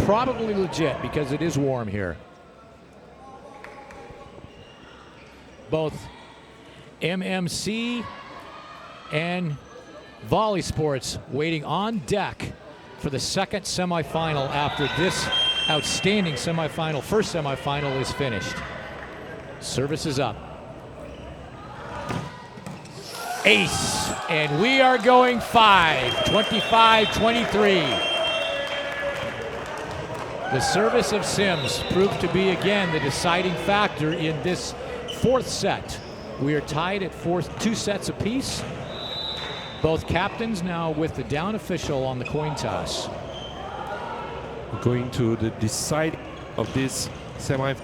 probably legit because it is warm here. Both MMC and Volley Sports waiting on deck for the second semifinal after this outstanding semifinal, first semifinal is finished. Service is up. Ace, and we are going 5, 25-23. The service of Sims proved to be again the deciding factor in this fourth set. We are tied at 2 sets apiece. Both captains now with the down official on the coin toss. Going to the deciding of this semi.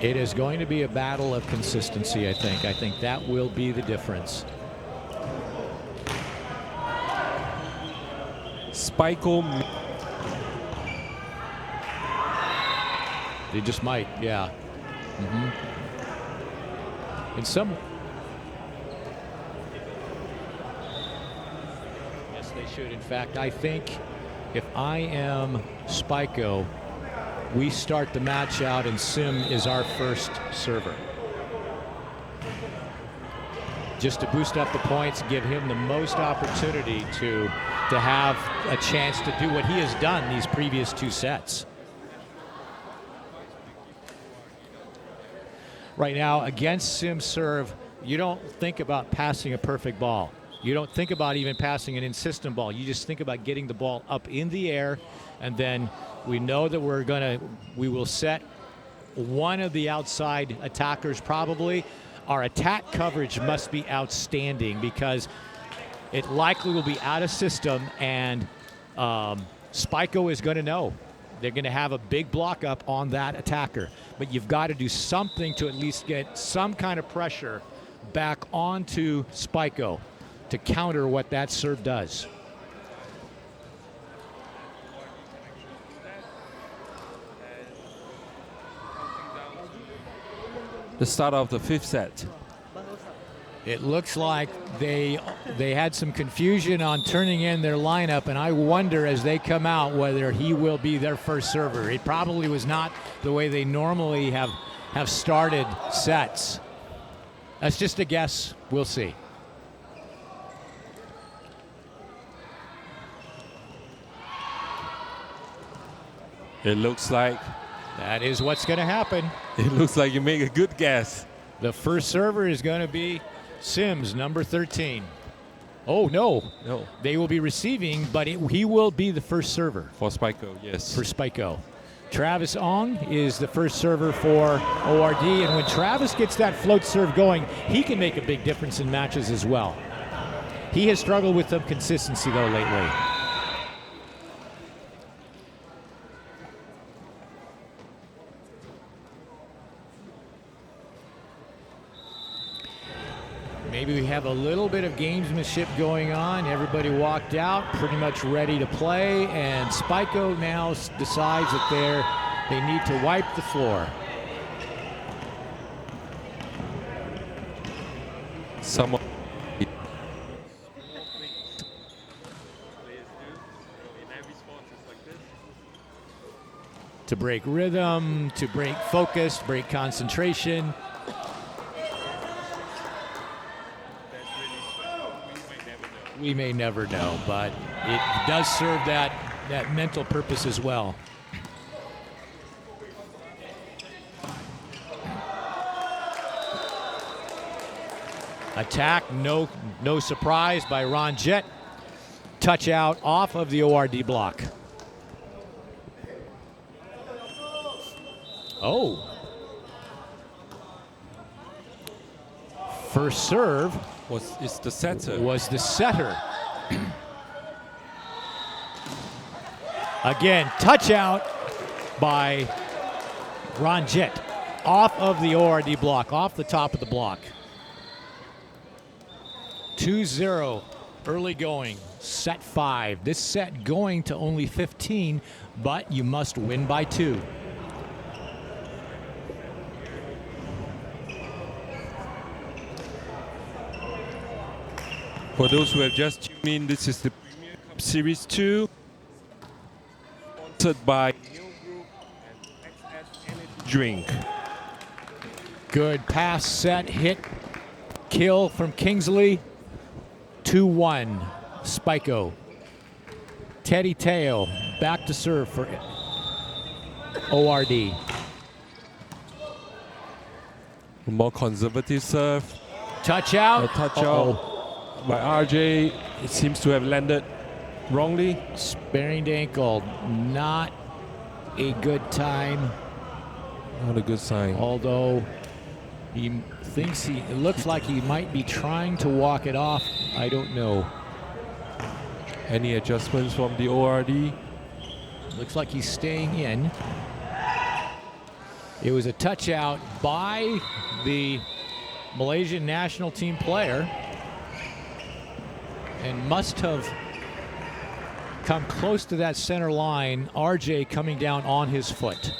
It is going to be a battle of consistency, I think. I think that will be the difference. Spaiko. They just might, yeah. In some... Yes, they should. In fact, I think if I am Spaiko, we start the match out and Sim is our first server. Just to boost up the points, give him the most opportunity to have a chance to do what he has done these previous 2 sets. Right now, against Sim's serve, you don't think about passing a perfect ball. You don't think about even passing an insistent ball. You just think about getting the ball up in the air, and then we know that we will set one of the outside attackers probably. Our attack coverage must be outstanding because it likely will be out of system, and Spaiko is going to know. They're going to have a big block up on that attacker. But you've got to do something to at least get some kind of pressure back onto Spaiko to counter what that serve does. the start of the fifth set. It looks like they had some confusion on turning in their lineup, and I wonder as they come out whether he will be their first server. It probably was not the way they normally have started sets. That's just a guess. We'll see. It looks like That is what's going to happen. you make a good guess. The first server is going to be Sims, number 13. Oh, no. No, They will be receiving, but he will be the first server for Spaiko, yes. for Spaiko. Travis Ong is the first server for ORD, and when Travis gets that float serve going, he can make a big difference in matches as well. He has struggled with some consistency, though, lately. Maybe we have a little bit of gamesmanship going on. Everybody walked out, pretty much ready to play, and Spaiko now decides that they need to wipe the floor. Someone To break rhythm, to break focus, break concentration. We may never know, but it does serve that mental purpose as well. Attack, no surprise by Ron Jett. Touch out off of the ORD block. Oh. First serve is the setter. was the setter. Again, touch out by Ron Jett off of the ORD block, off the top of the block. 2-0 early going, set 5. This set going to only 15, but you must win by 2. For those who have just tuned in, this is the Premier Cup Series 2, sponsored by New Group and XS Energy Drink. Good pass, set, hit, kill from Kingsley. 2-1, Spaiko. Teddy Teo back to serve for ORD. A more conservative serve. Touch out. A touch out by RJ. It seems to have landed wrongly. Sprained ankle, not a good time. Not a good sign. Although he thinks it looks like he might be trying to walk it off. I don't know. Any adjustments from the ORD? Looks like he's staying in. It was a touch out by the Malaysian national team player and must have come close to that center line. RJ coming down on his foot.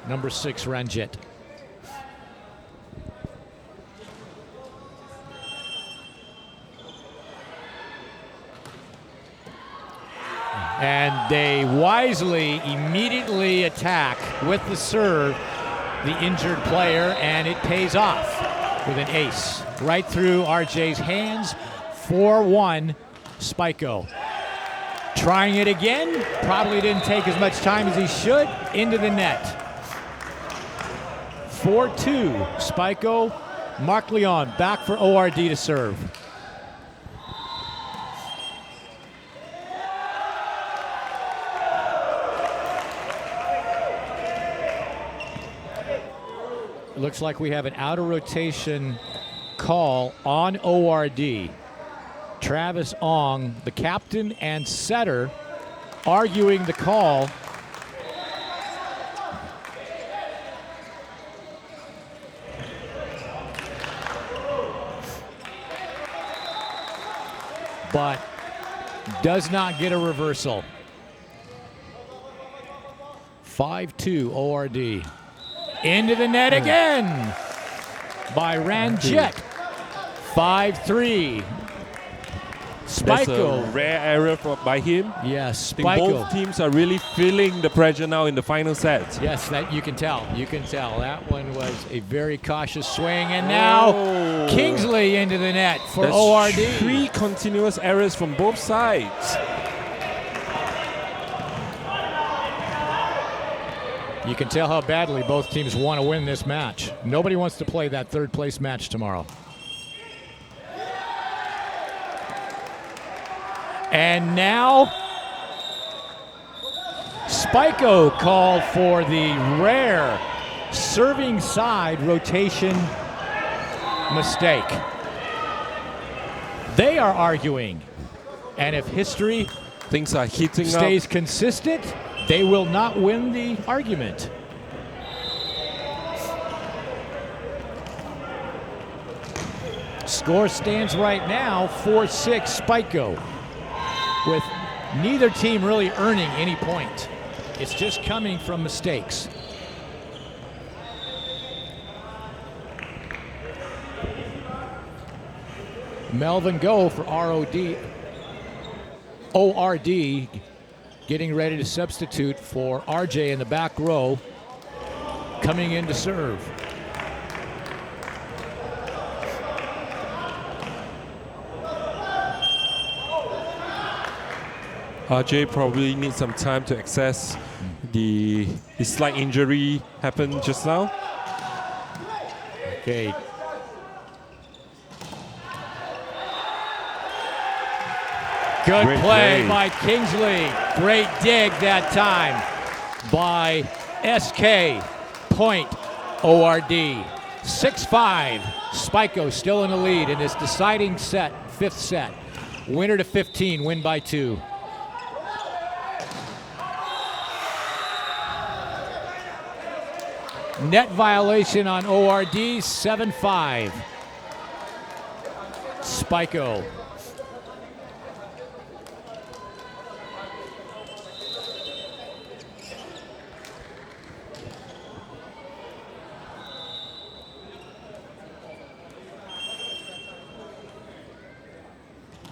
Number 6, Ranjit. And they wisely immediately attack with the serve the injured player, and it pays off with an ace right through RJ's hands. 4-1, Spaiko. Trying it again, probably didn't take as much time as he should, into the net. 4-2, Spaiko. Mark Leon back for ORD to serve. Looks like we have an out of rotation call on ORD. Travis Ong, the captain and setter, arguing the call. But does not get a reversal. 5-2 ORD. Into the net again by Ranjit. 5-3. That's a Spaiko. rare error by him. Yes, I think both Spaiko. teams are really feeling the pressure now in the final set. Yes, that you can tell. You can tell. That one was a very cautious swing. And now Oh. Kingsley into the net for That's ORD. 3 continuous errors from both sides. You can tell how badly both teams want to win this match. Nobody wants to play that third place match tomorrow. And now Spaiko called for the rare serving side rotation mistake. They are arguing, and if history Things are heating stays up. consistent, they will not win the argument. Score stands right now 4-6 Spaiko, with neither team really earning any point. It's just coming from mistakes. Melvin Go for ORD, getting ready to substitute for RJ in the back row, coming in to serve. RJ probably needs some time to access the slight injury happened just now. Okay. Good Great play play. by Kingsley. Great dig that time by SK. Point ORD. 6-5. Spaiko still in the lead in this deciding set, 5th set. Winner to 15, win by 2. Net violation on ORD, 7-5. Spaiko.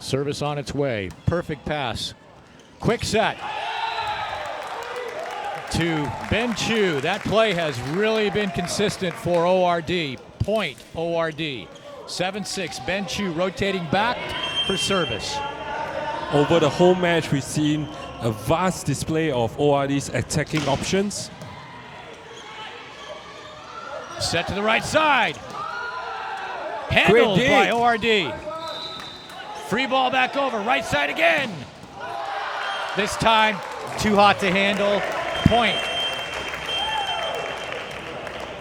Service on its way. Perfect pass. Quick set to Ben Chu. That play has really been consistent for ORD. Point ORD. 7-6. Ben Chu rotating back for service. Over the whole match, we've seen a vast display of ORD's attacking options. Set to the right side. Handled Great by dig. ORD. Free ball back over. Right side again. This time, too hot to handle. Point.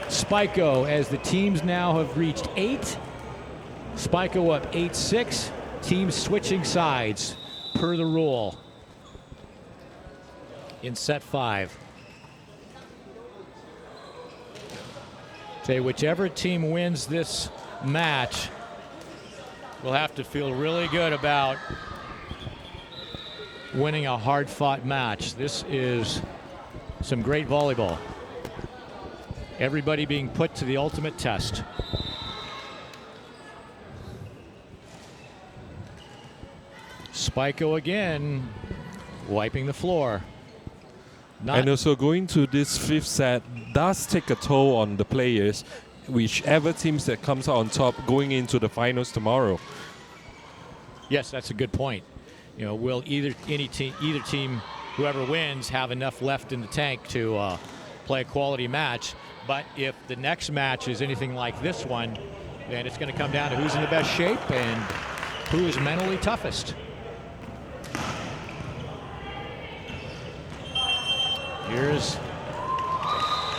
Spaiko, as the teams now have reached 8. Spaiko up 8-6. Teams switching sides per the rule in set 5. Say whichever team wins this match will have to feel really good about winning a hard-fought match. This is some great volleyball. Everybody being put to the ultimate test. Spaiko again, wiping the floor. And also going to this 5th set does take a toll on the players, whichever teams that comes out on top going into the finals tomorrow. Yes, that's a good point. You know, will either team, whoever wins, have enough left in the tank to play a quality match? But if the next match is anything like this one, then it's going to come down to who's in the best shape and who is mentally toughest. Here's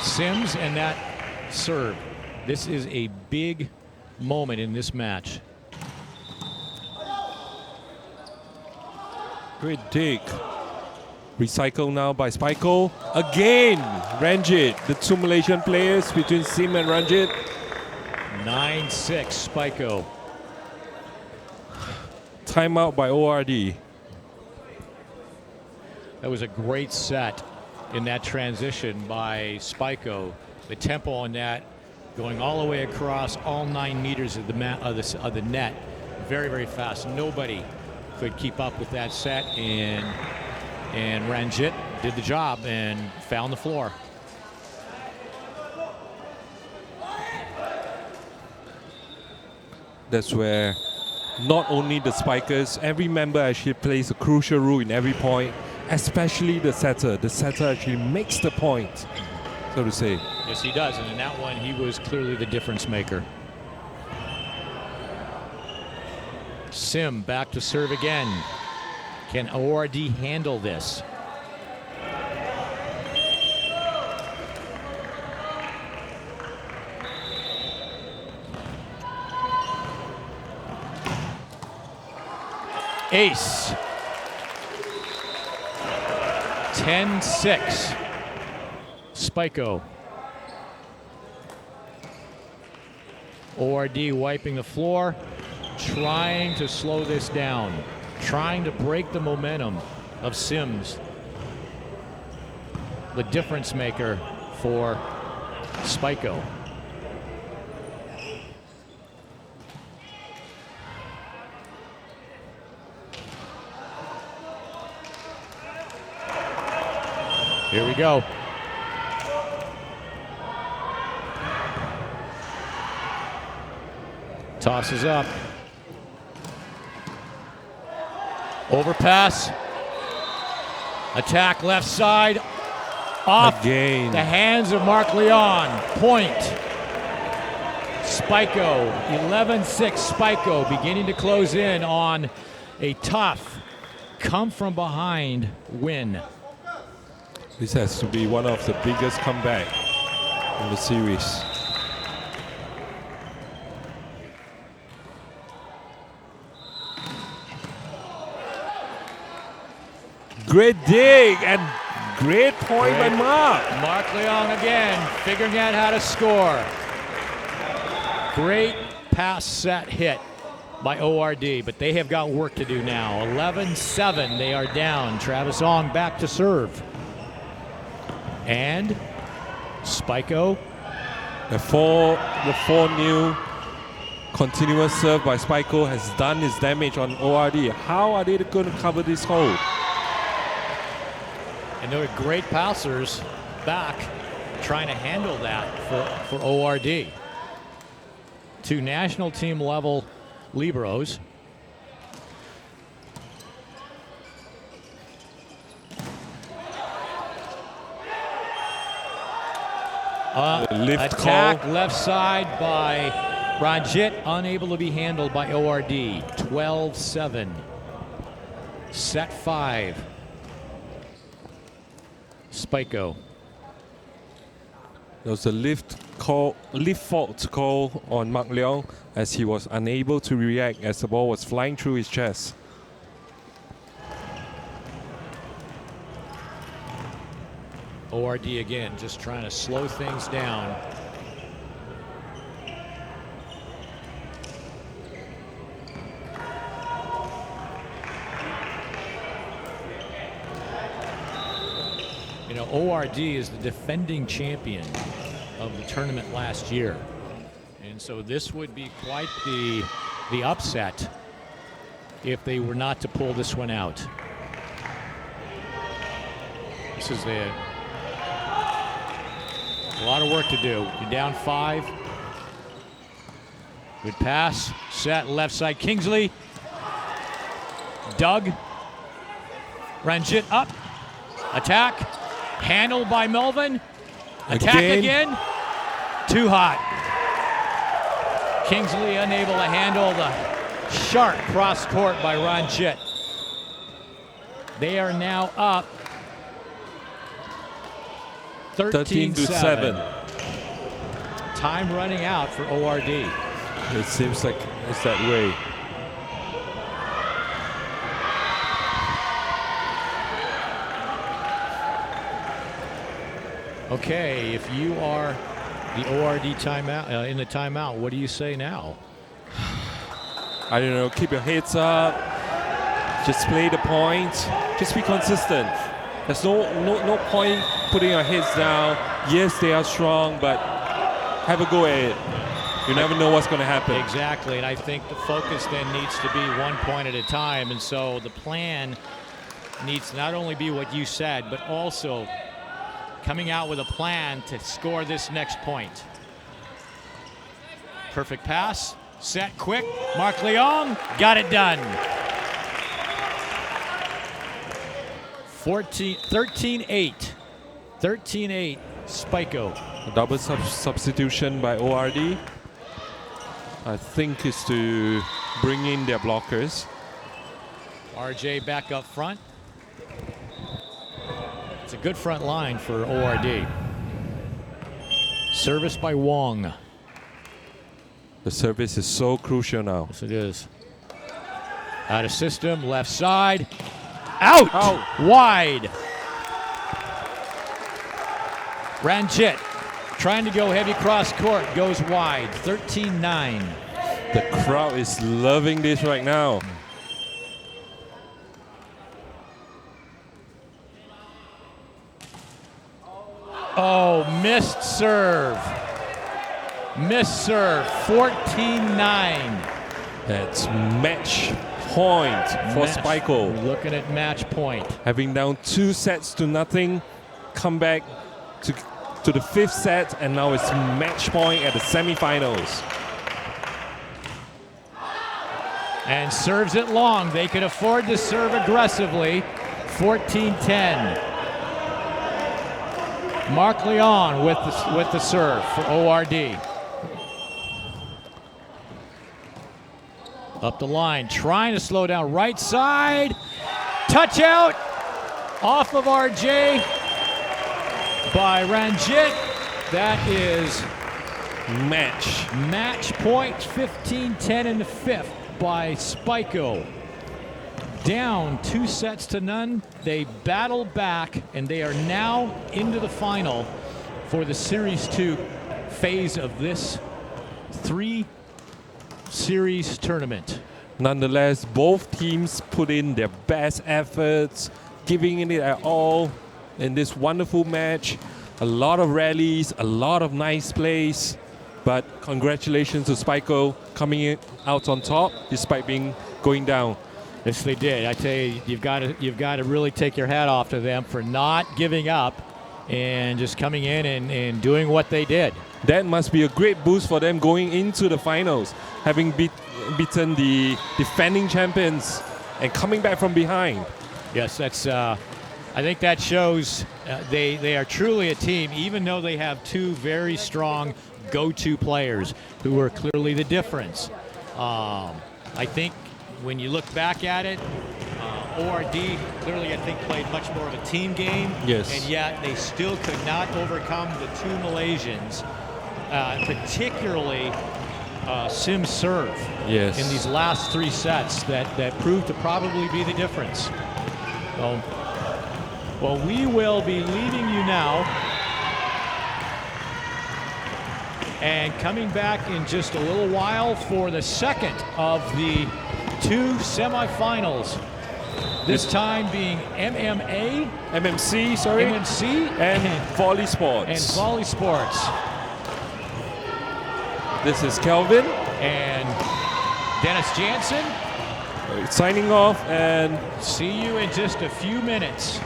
Sims and that serve. This is a big moment in this match. Great dig. Recycle now by Spaiko. Again, Ranjit. The 2 Malaysian players between Sim and Ranjit. 9-6 Spaiko. Timeout by ORD. That was a great set in that transition by Spaiko The tempo on that, going all the way across all 9 meters of the net, very, very fast. Nobody could keep up with that set, and Ranjit did the job and found the floor. That's where not only the spikers, every member actually plays a crucial role in every point, especially the setter. The setter actually makes the point, so to say. Yes, he does, and in that one, he was clearly the difference maker. Sim back to serve again. Can ORD handle this? Ace. 10-6. Spaiko. ORD wiping the floor, trying to slow this down, trying to break the momentum of Sims, the difference maker for Spaiko. Here we go. Tosses up. Overpass. Attack left side. Off Again. the hands of Mark Leon. Point. Spaiko. 11-6 Spaiko beginning to close in on a tough come from behind win. This has to be one of the biggest comeback in the series. Great dig and great point by Mark. Mark Leong again, figuring out how to score. Great pass set hit by ORD, but they have got work to do now. 11-7, they are down. Travis Ong back to serve. And Spaiko. The four new continuous serve by Spaiko has done his damage on ORD. How are they going to cover this hole? And there were great passers back trying to handle that for ORD. 2 national team level liberos. Lift Attack call. left side by Ranjit, unable to be handled by ORD. 12-7. Set 5. Spaiko. There was a lift fault call on Mark Leong as he was unable to react as the ball was flying through his chest. ORD again, just trying to slow things down. You know, ORD is the defending champion of the tournament last year. And so this would be quite the upset if they were not to pull this one out. This is a lot of work to do. You're down 5. Good pass. Set left side. Kingsley. Doug. Ranjit up. Attack. Handled by Melvin. Attack again. Too hot. Kingsley unable to handle the sharp cross court by Ranjit. They are now up 13-7. Time running out for ORD. It seems like it's that way. Okay, if you are the ORD timeout in the timeout, what do you say now? I don't know. Keep your heads up. Just play the point. Just be consistent. There's no point putting your heads down. Yes, they are strong, but have a go at it. You never know what's going to happen. Exactly, and I think the focus then needs to be 1 point at a time, and so the plan needs to not only be what you said, but also coming out with a plan to score this next point. Perfect pass, set quick, Mark Leong, got it done. 13-8, 13-8, Spaiko. A double substitution by ORD. I think is to bring in their blockers. RJ back up front. It's a good front line for ORD. Service by Wong. The service is so crucial now. Yes, it is. Out of system, left side. Out! Wide. Ranjit trying to go heavy cross court, goes wide. 13-9. The crowd is loving this right now. Oh, missed serve. Missed serve. 14-9. That's match point for Spaiko. We're looking at match point. Having down 2-0, come back to the 5th set, and now it's match point at the semifinals. And serves it long. They can afford to serve aggressively. 14-10. Mark Leon with the serve for ORD. Up the line, trying to slow down. Right side. Touch out. Off of RJ by Ranjit. That is match point. 15-10 in the 5th by Spaiko. Down 2-0. They battle back, and they are now into the final for the Series 2 phase of this 3-series tournament. Nonetheless, both teams put in their best efforts, giving it at all in this wonderful match. A lot of rallies, a lot of nice plays, but congratulations to Spaiko coming out on top despite going down. Yes, they did. I tell you, you've got to really take your hat off to them for not giving up and just coming in and doing what they did. That must be a great boost for them going into the finals, having beaten the defending champions and coming back from behind. Yes, that's. I think that shows they are truly a team, even though they have two very strong go-to players who are clearly the difference. I think when you look back at it, ORD clearly, I think, played much more of a team game. Yes. And yet they still could not overcome the two Malaysians, particularly Sim's serve in these last 3 sets that proved to probably be the difference. So, well, we will be leaving you now and coming back in just a little while for the second of the 2 semifinals. This time being MMA, MMC, and volley sports. This is Kelvin and Dennis Jansen signing off, and see you in just a few minutes.